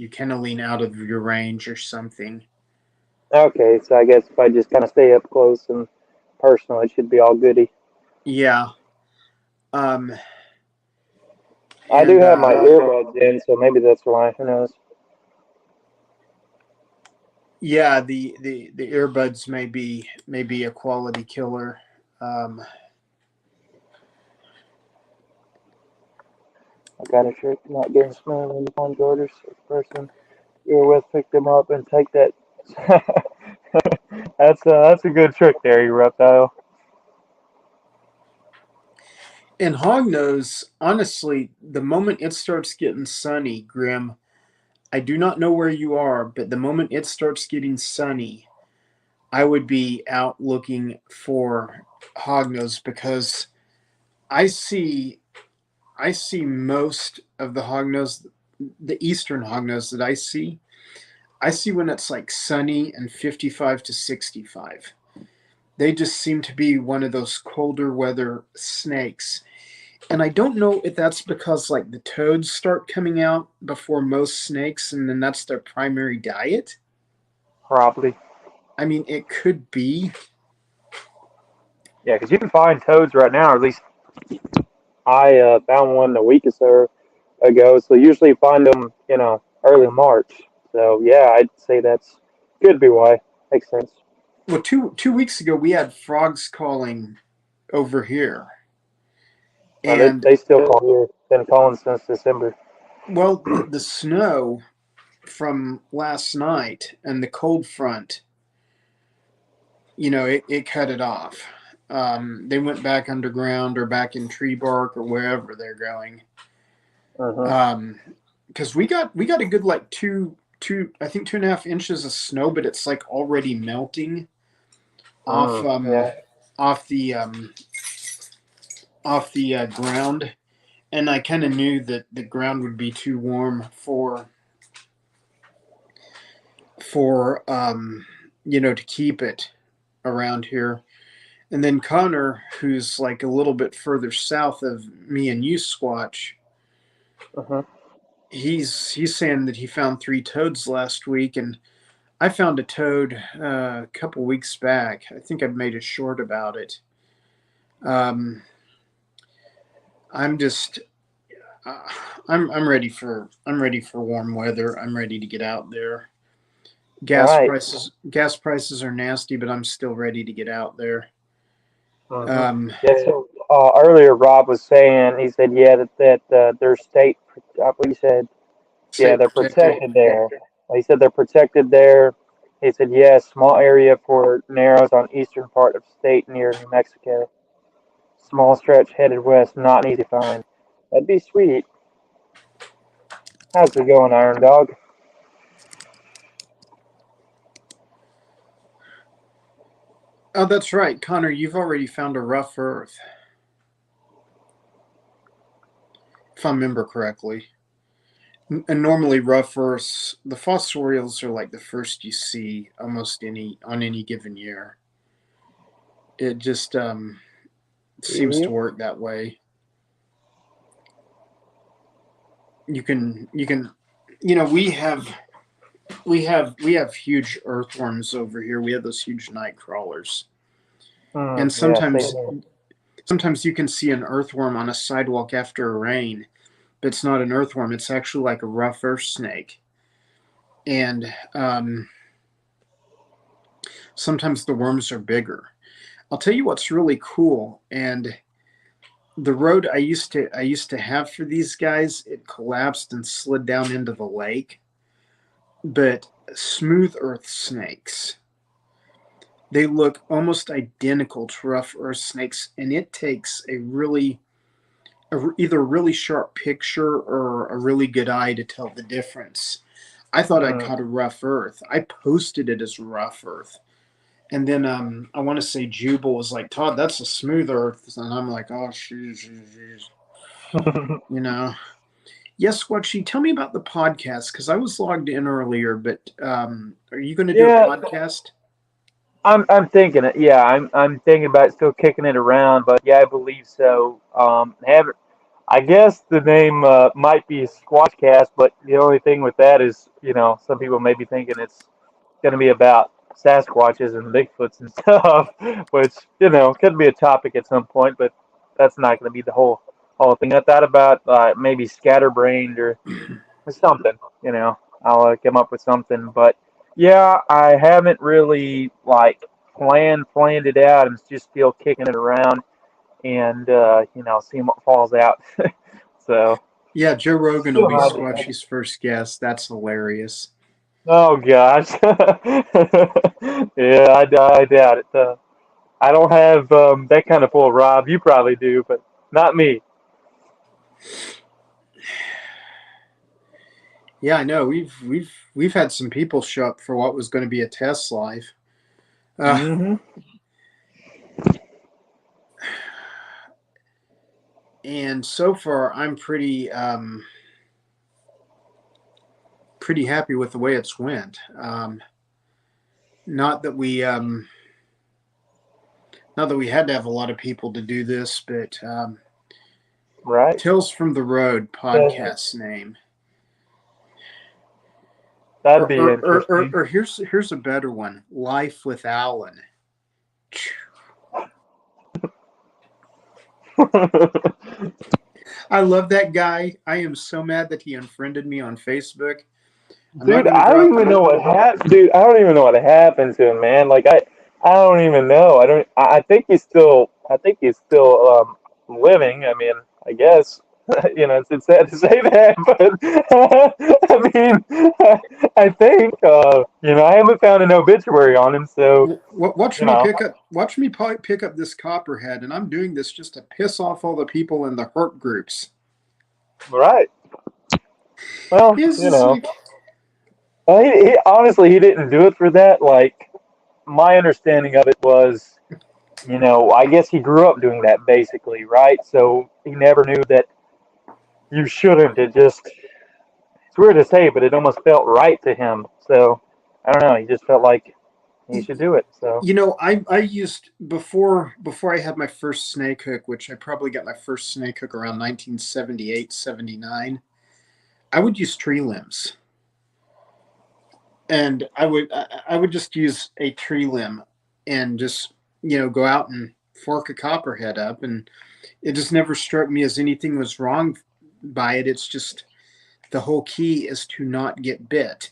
kind of lean out of your range or something. Okay, so I guess if I just kind of stay up close and personal, it should be all goody. Yeah. Um. I do And have my earbuds in, so maybe that's why. Who knows? yeah, the earbuds may be a quality killer. Um. I got a trick not getting smelled in the phone orders. The person you're with pick them up and take that. That's a good trick there, you reptile. And hognose, honestly, the moment it starts getting sunny, Grim, I do not know where you are, but the moment it starts getting sunny, I would be out looking for hognose because I see I see most of the hognose, the eastern hognose that I see. I see when it's like sunny and 55 to 65. They just seem to be one of those colder weather snakes. And I don't know if that's because like the toads start coming out before most snakes and then that's their primary diet. Probably. I mean, it could be. Yeah, because you can find toads right now, or at least I found one a week or so ago. So usually you find them, early March. So yeah, I'd say that's could be why. Makes sense. Well, two weeks ago we had frogs calling over here. They And they still call here. Been calling since December. well, the snow from last night and the cold front, it cut it off. They went back underground or back in tree bark or wherever they're going. Uh-huh. Because we got a good like two I think 2.5 inches of snow, but it's like already melting off Yeah. off the um, off the ground, and I kind of knew that the ground would be too warm for to keep it around here. And then Connor, who's like a little bit further south of me and you, Squatch, Uh-huh. he's saying that he found three toads last week, and I found a toad a couple weeks back. I think I've made a short about it. Um, I'm just uh, I'm ready for warm weather. I'm ready to get out there. Right. Gas prices are nasty, but I'm still ready to get out there. Hmm. Um, Yeah. So earlier, Rob was saying he said, yeah, that their state, I believe he said, yeah, State they're protected. protected there. He said they're protected there. He said, yeah, small area for narrows on eastern part of state near New Mexico. Small stretch headed west, not an easy find. That'd be sweet. How's it going, Iron Dog? Oh, that's right, Connor. You've already found a rough earth, if I remember correctly. And normally, rough earths, the fossorials are like the first you see almost any given year. It just seems to Yep. work that way. You can, we have huge earthworms over here. We have those huge night crawlers, and Yeah, same sometimes you can see an earthworm on a sidewalk after a rain, but it's not an earthworm. It's actually like a rough earth snake, and sometimes the worms are bigger. I'll tell you what's really cool, and the road I used to have for these guys, it collapsed and slid down into the lake. But smooth earth snakes, they look almost identical to rough earth snakes, and it takes either a really sharp picture or a really good eye to tell the difference. I thought I'd thing. caught a rough earth. I posted it as rough earth. And then I want to say Jubal was like, Todd, that's a smooth earth. And I'm like, oh, jeez. You know. Yes, Squatchy, tell me about the podcast because I was logged in earlier, but are you going to do a Yeah, podcast? I'm thinking it. Yeah, I'm thinking about still kicking it around, but yeah, I believe so. Haven't. I guess the name might be Squatchcast, but the only thing with that is, some people may be thinking it's going to be about Sasquatches and Bigfoots and stuff, which could be a topic at some point, but that's not going to be the whole thing. I thought about maybe scatterbrained or something. I'll come up with something, but yeah, I haven't really like planned it out. I'm just still kicking it around and seeing what falls out. So Yeah, Joe Rogan will still be not decided. Squatchy's first guest. That's hilarious. Oh gosh, yeah, I doubt it. I don't have that kind of pull, Rob. You probably do, but not me. Yeah, I know. We've had some people show up for what was going to be a test live. Uh, Hmm. and so far I'm pretty happy with the way it's went. Not that we not that we had to have a lot of people to do this, but Right. Tales from the Road Uh, podcast name. that'd Or be or, or, or, interesting. or here's a better one. Life with Alan. I love that guy. I am so mad that he unfriended me on Facebook. I'm not Dude, going to I don't drop. even know what happened. Dude, I don't even know what happened to him, man. Like I don't even know. I don't. I think he's still. I think he's still living. I mean, I guess. It's sad to say that, but I mean, I think. I haven't found an obituary on him, so Watch you me know. pick up this copperhead, and I'm doing this just to piss off all the people in the hurt groups. Right. Well, It's just like, he honestly he didn't do it for that. Like my understanding of it was. I guess he grew up doing that basically, right? So he never knew that you shouldn't. It's weird to say, but it almost felt right to him. So I don't know. He just felt like he should do it. So I used before I had my first snake hook, which I probably got my first snake hook around 1978, 79. I would use tree limbs, and I would just use a tree limb and just go out and fork a copperhead up, and it just never struck me as anything was wrong by it. It's just the whole key is to not get bit.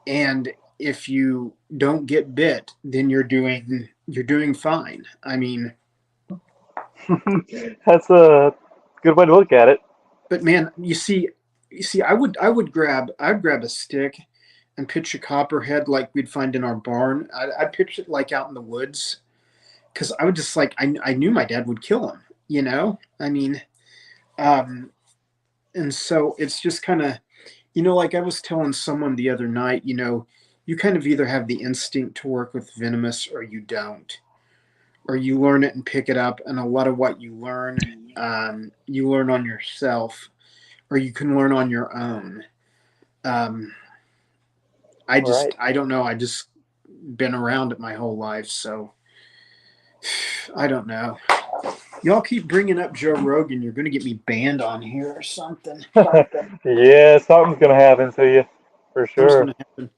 And if you don't get bit, then you're doing fine. I mean, That's a good way to look at it. but man, you see, I'd grab a stick and pitch a copperhead like we'd find in our barn. I'd pitch it like out in the woods because I would just like I knew my dad would kill him. I mean, um, and so it's just kind of, like I was telling someone the other night, you kind of either have the instinct to work with venomous or you don't, or you learn it and pick it up. And a lot of what you learn on yourself, or you can learn on your own. Um, Right. I don't know. I just been around it my whole life. So I don't know. Y'all keep bringing up Joe Rogan. You're going to get me banned on here or something. Yeah, something's gonna happen to you for Something's sure. going to happen.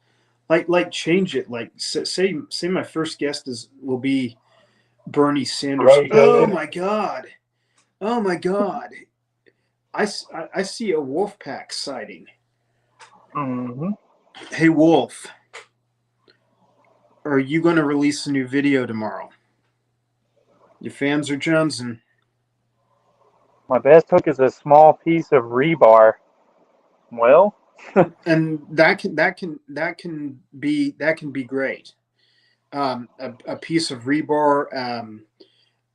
Like change it. Like say my first guest will be Bernie Sanders. Right. Oh my God. Oh my God. I see a wolf pack sighting. Hmm. Hey Wolf, are you going to release a new video tomorrow? Your fans are jonesing. My best hook is a small piece of rebar. Well, And that can be great. A piece of rebar,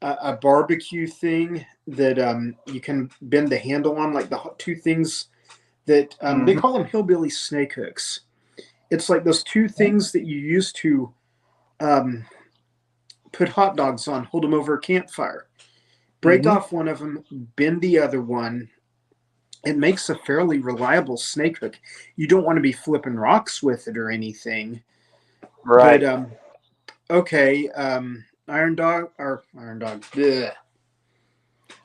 a barbecue thing that you can bend the handle on, like the two things that they hmm call them hillbilly snake hooks. It's like those two things that you use to um, put hot dogs on, hold them over a campfire. Break hmm off one of them, bend the other one. It makes a fairly reliable snake hook. You don't want to be flipping rocks with it or anything. But right. okay, Iron Dog, bleh.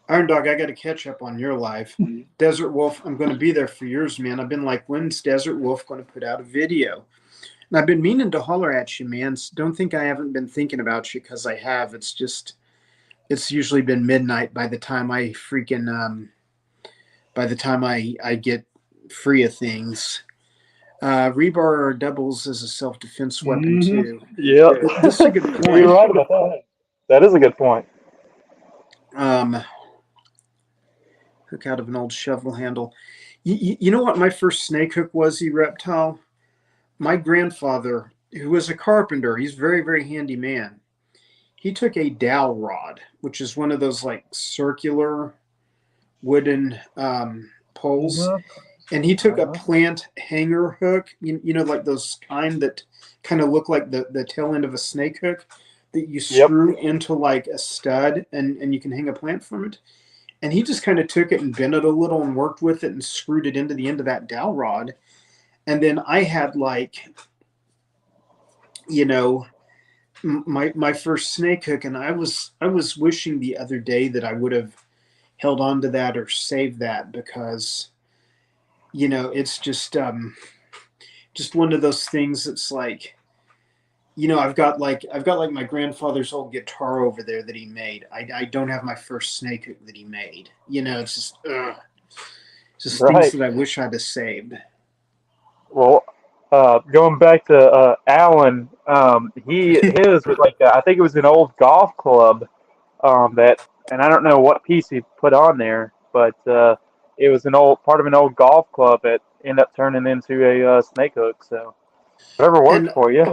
Iron Dog, I got to catch up on your live. Desert Wolf, I'm going to be there for years, man. I've been like, when's Desert Wolf going to put out a video? And I've been meaning to holler at you, man. Don't think I haven't been thinking about you because I have. It's usually been midnight by the time I get free of things. Rebar doubles as a self defense weapon Hmm. too. Yep. This is a good You're point. right about that. That is a good point. Um, Hook out of an old shovel handle. You know what my first snake hook was, you reptile? My grandfather, who was a carpenter, he's a very, very handy man. He took a dowel rod, which is one of those like circular wooden poles, Hmm. and he took a Uh-huh. plant hanger hook, like those kind that kind of look like the tail end of a snake hook that you Yep. screw into like a stud and you can hang a plant from it. And he just kind of took it and bent it a little and worked with it and screwed it into the end of that dowel rod. And then I had like, you know, my first snake hook, and I was wishing the other day that I would have held on to that or saved that because it's just one of those things that's like, I've got like my grandfather's old guitar over there that he made. I don't have my first snake hook that he made. It's just things Right. that I wish I'd have saved. Well, going back to Alan, he his was like I think it was an old golf club that, and I don't know what piece he put on there, but it was an old part of an old golf club that ended up turning into a snake hook. So whatever worked and for you.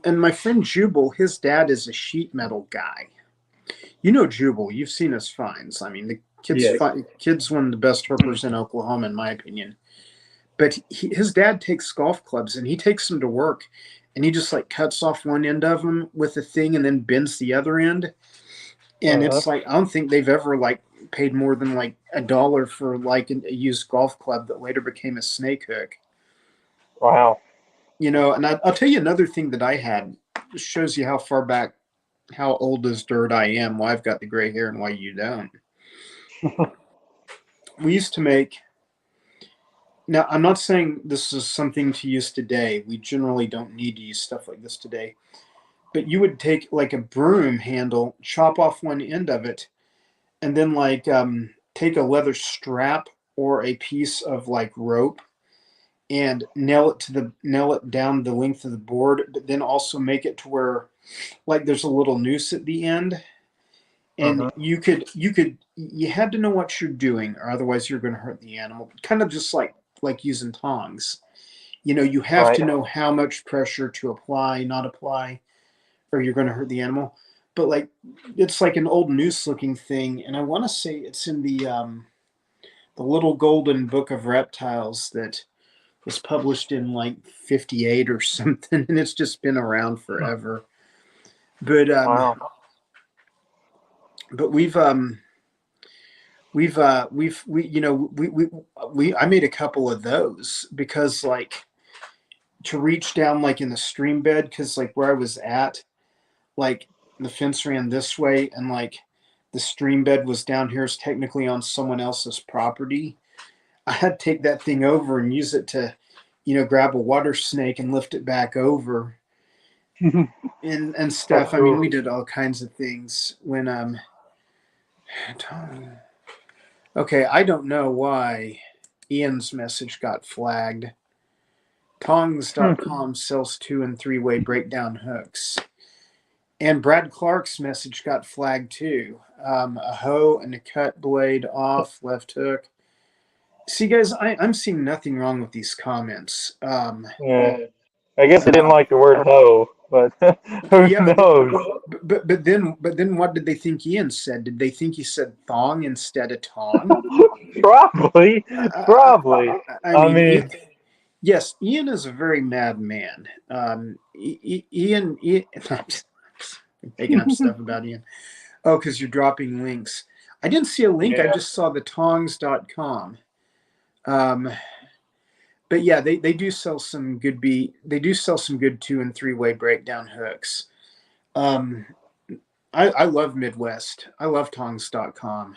and my friend Jubal, his dad is a sheet metal guy. Jubal, you've seen his finds. I mean, the Yes. kid's one of the best hookers in Oklahoma, in my opinion. But his dad takes golf clubs and he takes them to work, and he just like cuts off one end of them with a thing and then bends the other end. And Uh-huh. it's like I don't think they've ever like paid more than like $1 for like a used golf club that later became a snake hook. Wow. And I'll tell you another thing that I had. This shows you how far back, how old as dirt I am. Why I've got the gray hair and why you don't. We used to make. Now, I'm not saying this is something to use today. We generally don't need to use stuff like this today. But you would take like a broom handle, chop off one end of it, and then like take a leather strap or a piece of like rope and nail it down the length of the board, but then also make it to where like there's a little noose at the end. And Mhm. you had to know what you're doing, or otherwise you're going to hurt the animal. Kind of just like using tongs. You have Right. to know how much pressure to apply, not apply, or you're going to hurt the animal. But like it's like an old noose looking thing, and I want to say it's in the Little Golden Book of Reptiles that was published in like 58 or something, and it's just been around forever. But Wow. but we I made a couple of those because like to reach down like in the stream bed, because like where I was at, like the fence ran this way and like the stream bed was down here, is technically on someone else's property. I had to take that thing over and use it to grab a water snake and lift it back over and That's stuff. I mean, cool. we did all kinds of things when okay, I don't know why Ian's message got flagged. Hmm. Tongs.com sells 2 and 3-way breakdown hooks. And Brad Clark's message got flagged too. A hoe and a cut blade off, left hook. See, guys, I'm seeing nothing wrong with these comments. Yeah. I guess they didn't Uh, like the word hoe, but who yeah, knows? but then what did they think Ian said? Did they think he said thong instead of tong? Probably. I, Probably. I I mean, mean, yes, Ian is a very mad man. Ian I'm making up stuff about Ian. Oh, because you're dropping links. I didn't see a link. I yeah. just saw the tongs.com. Um, but yeah, they do sell some good they do sell some good 2 and 3-way breakdown hooks. Um, I love Midwest. I love tongs.com.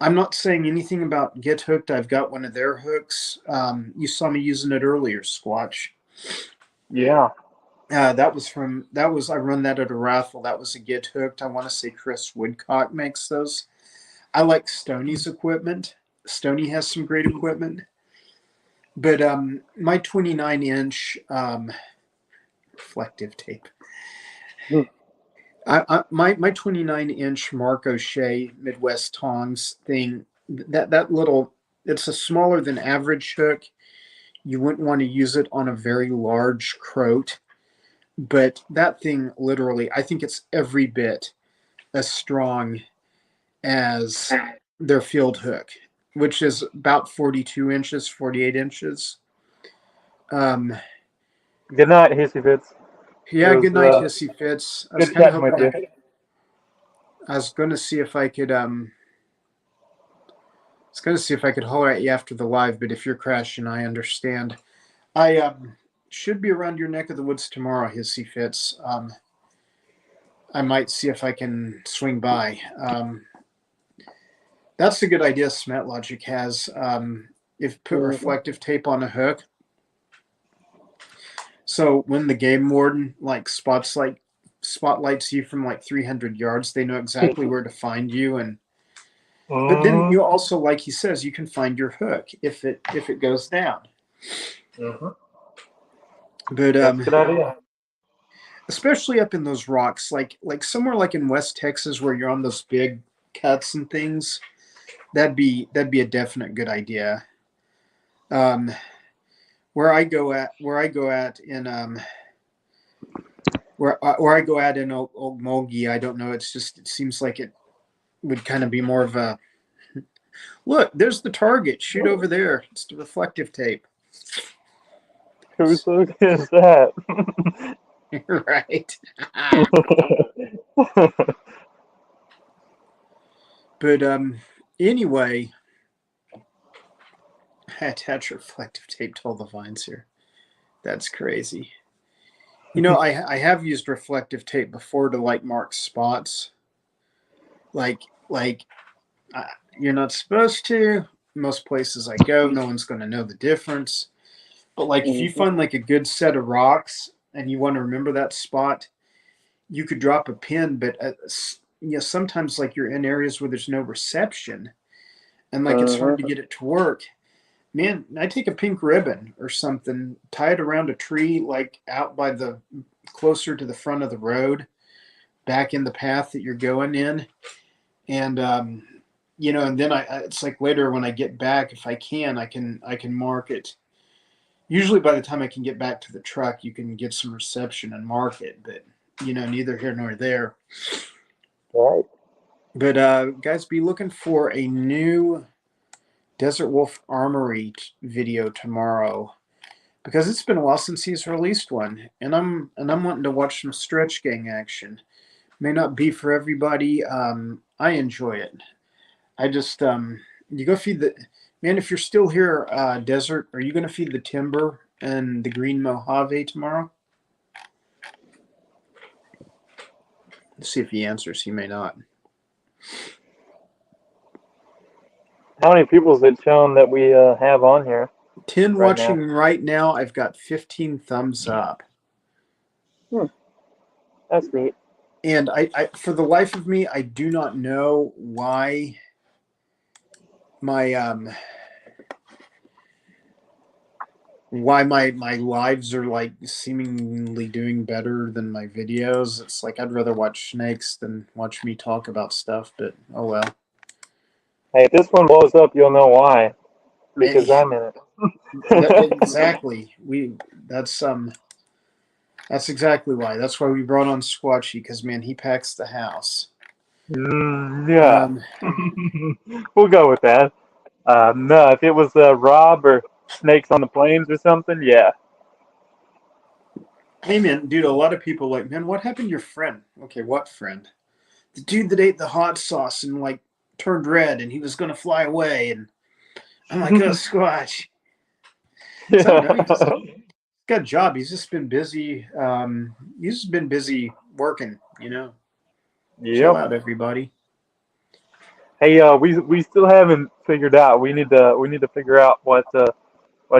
I'm not saying anything about Get Hooked. I've got one of their hooks. You saw me using it earlier, Squatch. Yeah. I run that at a raffle. That was a Get Hooked. I want to say Chris Woodcock makes those. I like Stoney's equipment. Stoney has some great equipment. But my 29-inch reflective tape. Hmm. My 29-inch Mark O'Shea Midwest Tongs thing, that little, it's a smaller than average hook. You wouldn't want to use it on a very large croat, but that thing literally, I think it's every bit as strong as their field hook, which is about 42 inches, 48 inches. Um, Good night, Hissy Fits. It yeah, was good night, Hissy Fits. I was good kind of chatting with hoping you. I was going to see if I could holler at you after the live, but if you're crashing, I understand. I should be around your neck of the woods tomorrow, Hissy Fits. I might see if I can swing by. That's a good idea Smet Logic has. If put Mhm. reflective tape on a hook, so when the game warden like spotlights you from like 300 yards, they know exactly where to find you. And but then Mhm. you also, like he says, you can find your hook if it goes down. Mhm. But That's a good idea. especially up in those rocks, like somewhere like in West Texas where you're on those big cuts and things, that'd be a definite good idea. Um, where I go at in where I go at in Okmulgee, I don't know. It seems like it would kind of be more of a look. There's the target. Shoot over there. It's the reflective tape. Whose hook is that? Right. But anyway, I attach reflective tape to all the vines here. That's crazy. I have used reflective tape before to like mark spots. Like uh, you're not supposed to. Most places I go, no one's going to know the difference. But like if you Mhm. find like a good set of rocks and you want to remember that spot, you could drop a pin, but sometimes like you're in areas where there's no reception and like it's hard to Mm-hmm. get it to work. Man, I take a pink ribbon or something, tie it around a tree, like out by the closer to the front of the road, back in the path that you're going in, and and then it's like later when I get back, if I can mark it. Usually by the time I can get back to the truck, you can get some reception and mark it, but neither here nor there. Right. But guys, be looking for a new Desert Wolf Armory video tomorrow because it's been a while since he's released one, and I'm wanting to watch some stretch gang action. May not be for everybody. I enjoy it. I just you go feed the man. If you're still here, Desert, are you going to feed the timber and the green Mojave tomorrow? Let's see if he answers. He may not. How many people is it shown that we have on here 10 right now? watching right now. I've got 15 thumbs up. Hmm. That's neat. And I for the life of me, I do not know why my my lives are like seemingly doing better than my videos. It's like I'd rather watch snakes than watch me talk about stuff, but oh well. Hey, if this one blows up, you'll know why. Because Eh, I'm in it. exactly. That's exactly why. That's why we brought on Squatchy, because man, he packs the house. Yeah. Um, We'll go with that. No, if it was Rob or Snakes on the Plains or something, yeah. hey man, dude, a lot of people are like, man, what happened to your friend? Okay, what friend? The dude that ate the hot sauce and like turned red and he was gonna fly away, and I'm like, oh Squatch. So I don't know, he just Yeah. got a job. He's just been busy. He's just been busy working. Chill Yep. out, everybody. Hey, we still haven't figured out. We need to figure out what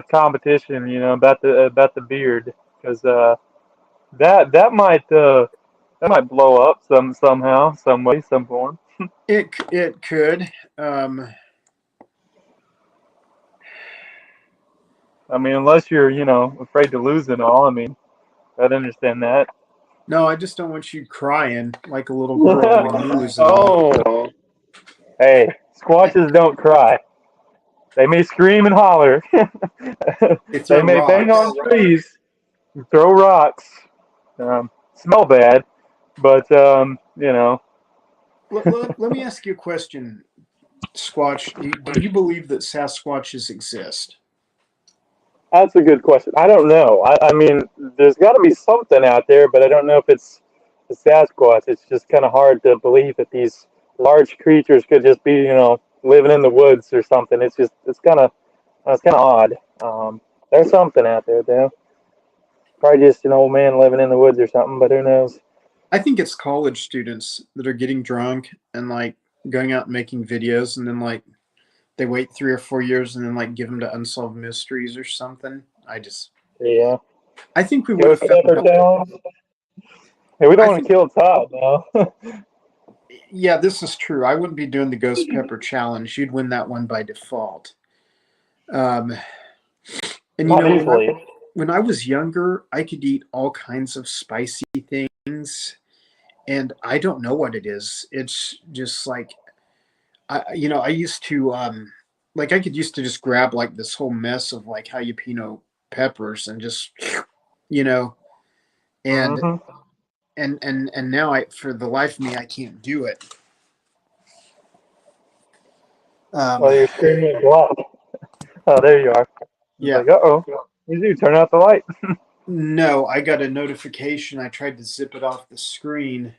competition about the beard because that might blow up somehow, some way, some form. It could. I mean, unless you're afraid to lose it all. I mean, I'd understand that. No, I just don't want you crying like a little girl when you lose it all. Oh, hey, squatches don't cry. They may scream and holler. They They throw may bang rocks. on trees, throw rocks, smell bad, but Let me ask you a question, Squatch. Do you believe that Sasquatches exist? that's a good question. I don't know. I mean, there's got to be something out there, but I don't know if it's the Sasquatch. It's just kind of hard to believe that these large creatures could just be, living in the woods or something. It's kind of odd. There's something out there, though. Probably just an old man living in the woods or something, but who knows? I think it's college students that are getting drunk and like going out and making videos, and then like they wait 3 or 4 years and then like give them to unsolved mysteries or something. Yeah. I think we would have Ghost found pepper out. challenge. Hey, we don't I want to think kill Todd now. Yeah, this is true. I wouldn't be doing the ghost pepper challenge. You'd win that one by default. Um, and Not when easily. I was younger, I could eat all kinds of spicy things, and I don't know what it is. It's just like I used to like I could used to just grab like this whole mess of like jalapeno peppers and just you know and Hmm. and now I for the life of me I can't do it. Um, Well, you're screaming at block. Oh, there you are. It's yeah, like, uh-oh. You do turn out the light. no, I got a notification. I tried to zip it off the screen,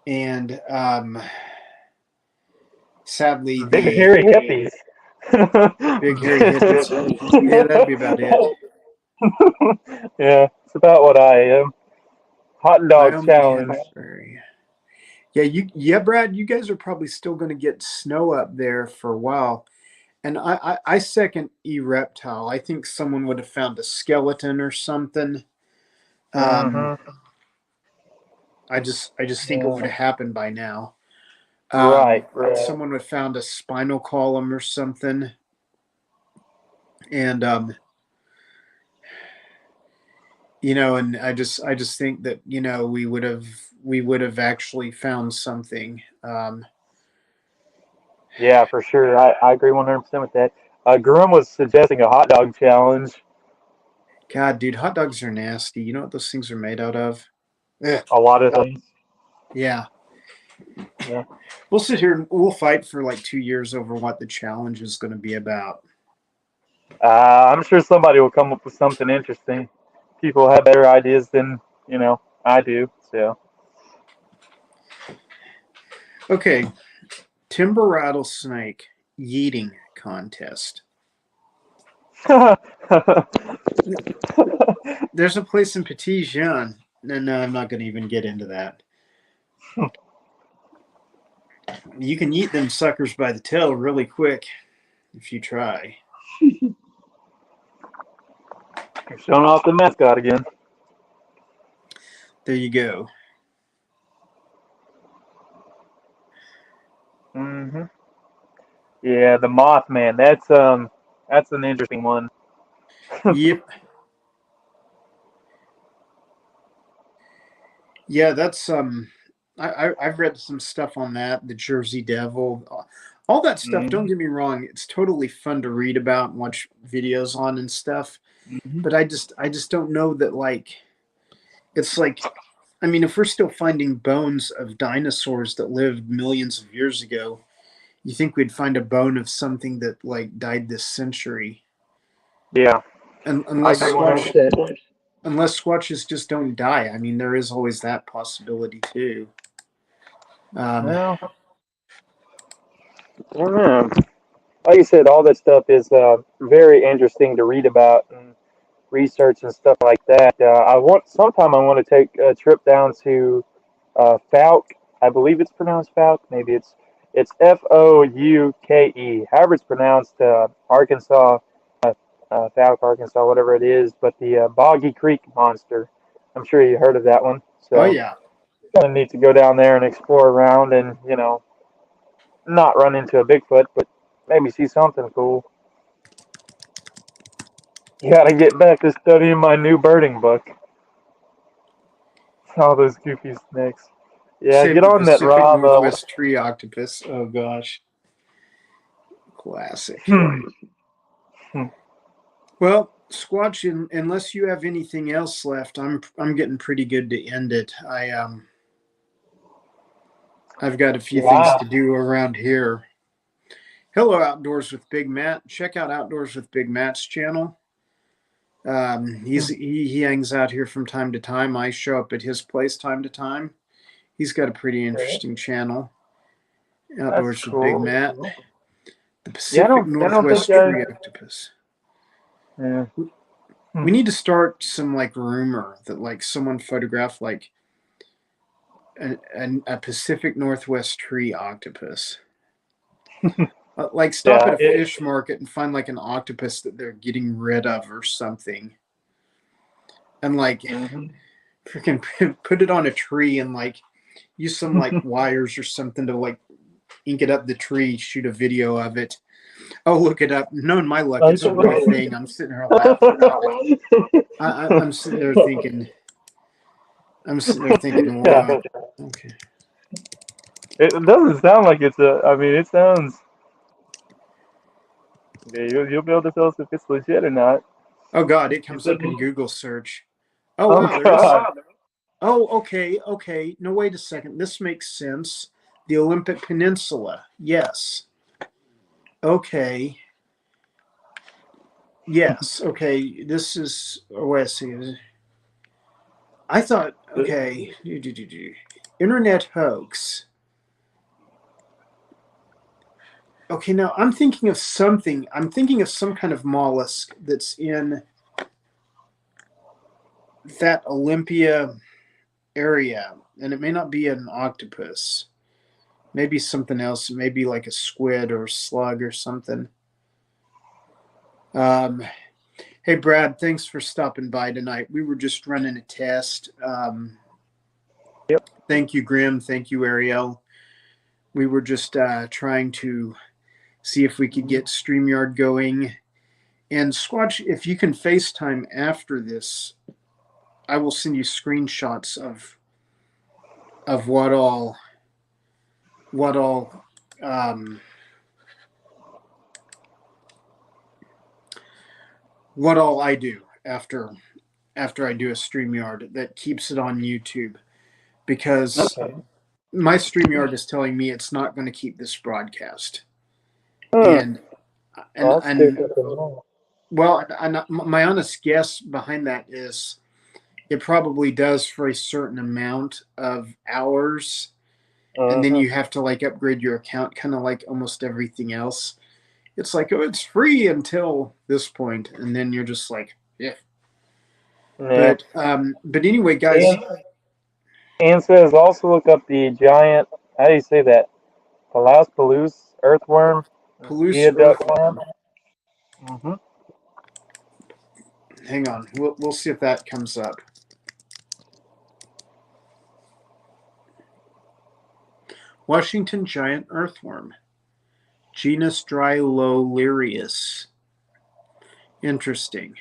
and sadly Big the hairy hippies. big hairy hippies. Yeah, that'd be about it. Yeah, it's about what I am. Hot dog Wyoming challenge. Hansberry. Yeah, Brad, you guys are probably still going to get snow up there for a while. And I second E Reptile. I think someone would have found a skeleton or something. Um, Hmm. I just think it would have happened by now. Right, right. Someone would have found a spinal column or something, and and I just think that we would have actually found something. Yeah, for sure. I agree 100% with that. Grum was suggesting a hot dog challenge. God, dude, hot dogs are nasty. You know what those things are made out of? Ugh. A lot of things. Yeah, Yeah. we'll sit here and we'll fight for like 2 years over what the challenge is going to be about. I'm sure somebody will come up with something interesting. People have better ideas than, I do. So. Okay, timber rattlesnake yeeting contest. There's a place in Petit Jean. No, I'm not going to even get into that. You can eat them suckers by the tail really quick if you try. Showing off the mascot again. There you go. Hmm. Yeah, the Mothman. That's an interesting one. Yep. Yeah, that's I've read some stuff on that. The Jersey Devil, all that stuff. Don't Hmm. get me wrong; it's totally fun to read about and watch videos on and stuff. Hmm. But I just don't know that it's like I mean, if we're still finding bones of dinosaurs that lived millions of years ago, you think we'd find a bone of something that like died this century? Yeah, And I unless agree Squatch 100%. unless Squatches just don't die. I mean, there is always that possibility too. Um, Well, I don't know. Like you said, all that stuff is very interesting to read about and research and stuff like that. I want to take a trip down to Fouke. I believe it's pronounced Fouke. Maybe it's Fouke. However it's pronounced, Arkansas, Fouke, Arkansas, whatever it is. But the Boggy Creek monster. I'm sure you heard of that one. oh So yeah, kind of need to go down there and explore around and not run into a Bigfoot, but maybe see something cool. Gotta get back to studying my new birding book. All those goofy snakes. Yeah, save get the on that, Pacific Rob. Northwest tree octopus. Oh gosh, classic. Hmm, hmm. Well, Squatch, unless you have anything else left, I'm getting pretty good to end it. I've got a few things to Wow. do around here. Hello, Outdoors with Big Matt. Check out Outdoors with Big Matt's channel. He hangs out here from time to time. I show up at his place time to time. He's got a pretty Okay. interesting channel. That's Outdoors with Big cool. Matt. The Yeah, Pacific I don't think Northwest I. tree octopus. Yeah. Hmm. We need to start some like rumor that like someone photographed like a Pacific Northwest tree octopus. Like stop at Yeah. a fish market and find like an octopus that they're getting rid of or something, and like Hmm. freaking put it on a tree and like use some like wires or something to like ink it up the tree, shoot a video of it. Oh, look it up. Knowing my luck, it's a real thing. I'm sitting here laughing about it. I'm sitting there thinking. I'm sitting there thinking, wow. Yeah. Okay. It doesn't sound like it's a. I mean, it sounds. Yeah, you'll be able to tell us if it's legit or not. Oh God, it You comes said. up in Google search. Oh Oh wow, there is some. God. Oh, okay, okay. No, wait a second. This makes sense. The Olympic Peninsula. Yes. Okay. Yes. Okay. This is. Oh, wait a second. I thought. Okay. Internet hoax. Okay, now I'm thinking of something. I'm thinking of some kind of mollusk that's in that Olympia area, and it may not be an octopus. Maybe something else. Maybe like a squid or a slug or something. Um, hey, Brad, thanks for stopping by tonight. We were just running a test. Yep. Thank you, Grim. Thank you, Ariel. We were just trying to see if we could get StreamYard going. And Squatch, if you can FaceTime after this, I will send you screenshots of what all what all I do after I do a StreamYard that keeps it on YouTube, because Okay. my StreamYard is telling me it's not going to keep this broadcast. Hmm. And Well, that's and good to know. well, my honest guess behind that is it probably does for a certain amount of hours, and then Uh-huh. you have to like upgrade your account, kind of like almost everything else. It's like, oh, it's free until this point, and then you're just like, yeah. Yeah. But anyway, guys, And and says also look up the giant. How do you say that? Palaspalooze earthworm. Palouse Geoduck clam. Earthworm. Mm-hmm. Hang on, we'll see if that comes up. Washington giant earthworm, genus Drylolirius. Interesting.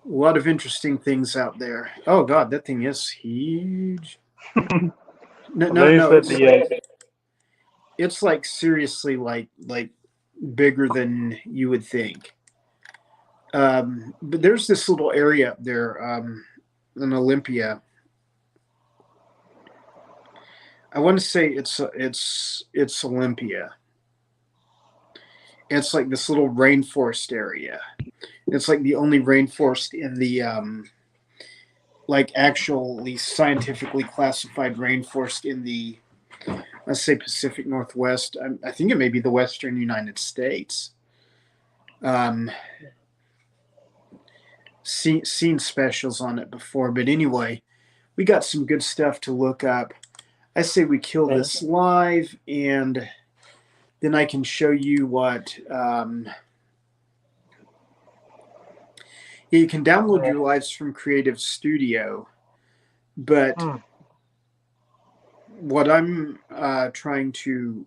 A lot of interesting things out there. Oh God, that thing is huge. No, And then no, he no. said the It's like seriously like bigger than you would think. But there's this little area up there in Olympia. I want to say it's Olympia. It's like this little rainforest area. It's like the only rainforest in the like actually scientifically classified rainforest in the, let's say, Pacific Northwest. I think it may be the Western United States. Um, seen specials on it before, but anyway, we got some good stuff to look up. I say we kill this live, and then I can show you what. You can download your lives from Creative Studio, but what I'm trying to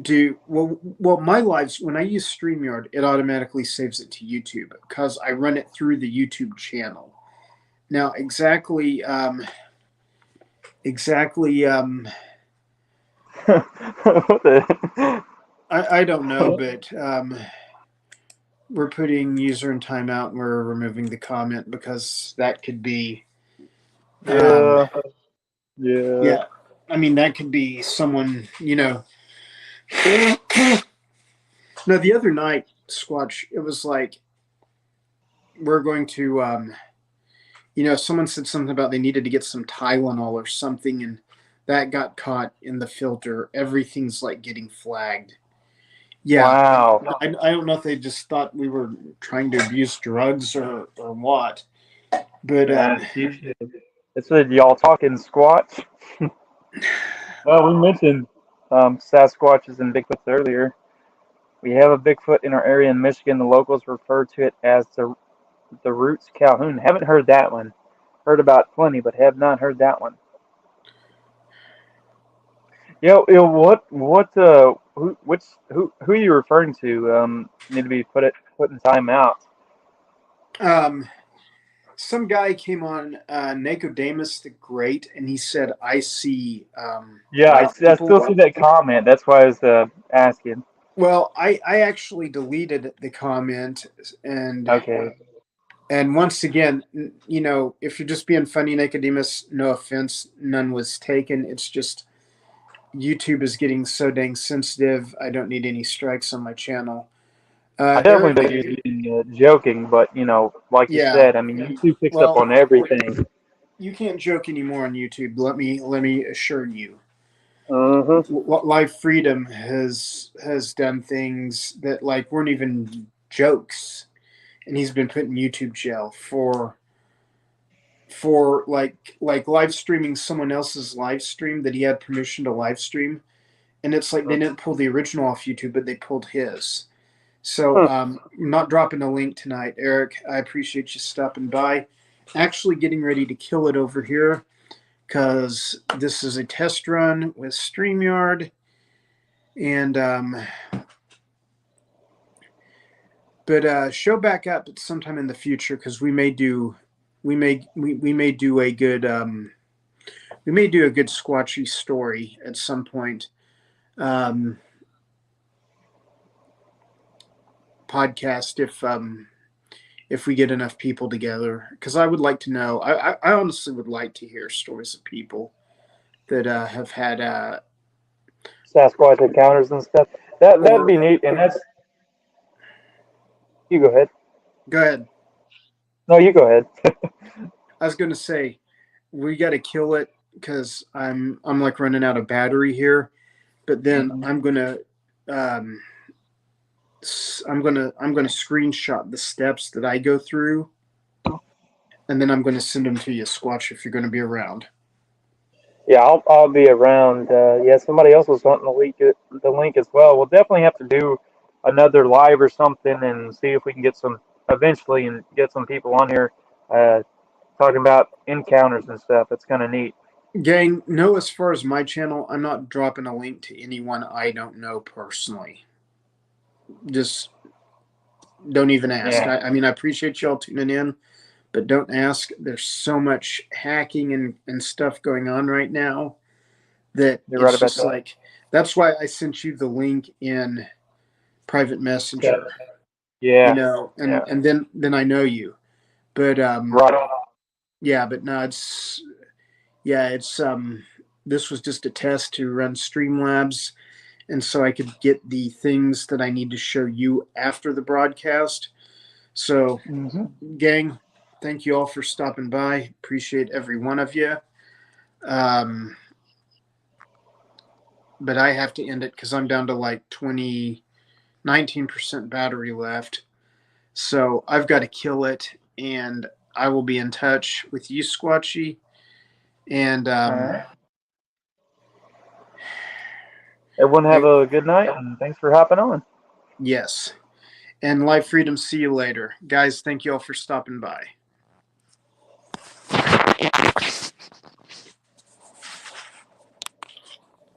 do, well, my lives, when I use StreamYard, it automatically saves it to YouTube because I run it through the YouTube channel. Now, exactly, what the? I don't know, but we're putting user in timeout and we're removing the comment because that could be, um, Yeah. Yeah. yeah, I mean, that could be someone, you know. No, the other night, Squatch, it was like, we're going to, someone said something about they needed to get some Tylenol or something, and that got caught in the filter. Everything's like getting flagged. Yeah, Wow. I don't know if they just thought we were trying to abuse drugs or what, but It's a y'all talking Squatch. Well, we mentioned Sasquatches and Bigfoots earlier. We have a Bigfoot in our area in Michigan. The locals refer to it as the Roots Calhoun. Haven't heard that one. Heard about plenty, but have not heard that one. Who are you referring to? Need to be put in time out. um, some guy came on Nicodemus the Great, and he said, "I see Yeah, white I people." still see that comment. That's why I was asking. Well, I actually deleted the comment, and Okay. once again, if you're just being funny, Nicodemus, no offense, none was taken. It's just YouTube is getting so dang sensitive. I don't need any strikes on my channel. I Eric, definitely think you're joking, but like you yeah. said, I mean, YouTube picks up Well, on everything. you can't joke anymore on YouTube. Let me assure you. Uh-huh. Live Freedom has done things that like weren't even jokes, and he's been put in YouTube jail for like live streaming someone else's live stream that he had permission to live stream, and it's like they didn't pull the original off YouTube, but they pulled his. So Huh. I'm not dropping a link tonight, Eric. I appreciate you stopping by. Actually, getting ready to kill it over here. because this is a test run with StreamYard, and but show back up sometime in the future because we may do a good Squatchy story at some point. Podcast if we get enough people together, because I would like to know. I honestly would like to hear stories of people that have had Sasquatch encounters and stuff. That'd be neat, and that's. You go ahead. Go ahead. No, you go ahead. I was gonna say we got to kill it because I'm like running out of battery here, but then I'm gonna screenshot the steps that I go through, and then I'm gonna send them to you, Squatch, if you're gonna be around. Yeah, I'll be around. Yeah, somebody else was wanting to leak the link as well. We'll definitely have to do another live or something and see if we can get some eventually and get some people on here talking about encounters and stuff. It's kind of neat. Gang, no, as far as my channel, I'm not dropping a link to anyone I don't know personally. Just don't even ask. Yeah. I mean, I appreciate y'all tuning in, but don't ask. There's so much hacking and stuff going on right now that You're right it's about just that. like, that's why I sent you the link in private messenger. Yeah. You know, and then I know you. But Right on. yeah, but no, it's this was just a test to run Streamlabs, and so I could get the things that I need to show you after the broadcast. So, gang, thank you all for stopping by. Appreciate every one of you. But I have to end it because I'm down to like 19% battery left. So I've got to kill it, and I will be in touch with you, Squatchy. And everyone have a good night, and thanks for hopping on. Yes. And Life Freedom, see you later. Guys, thank you all for stopping by.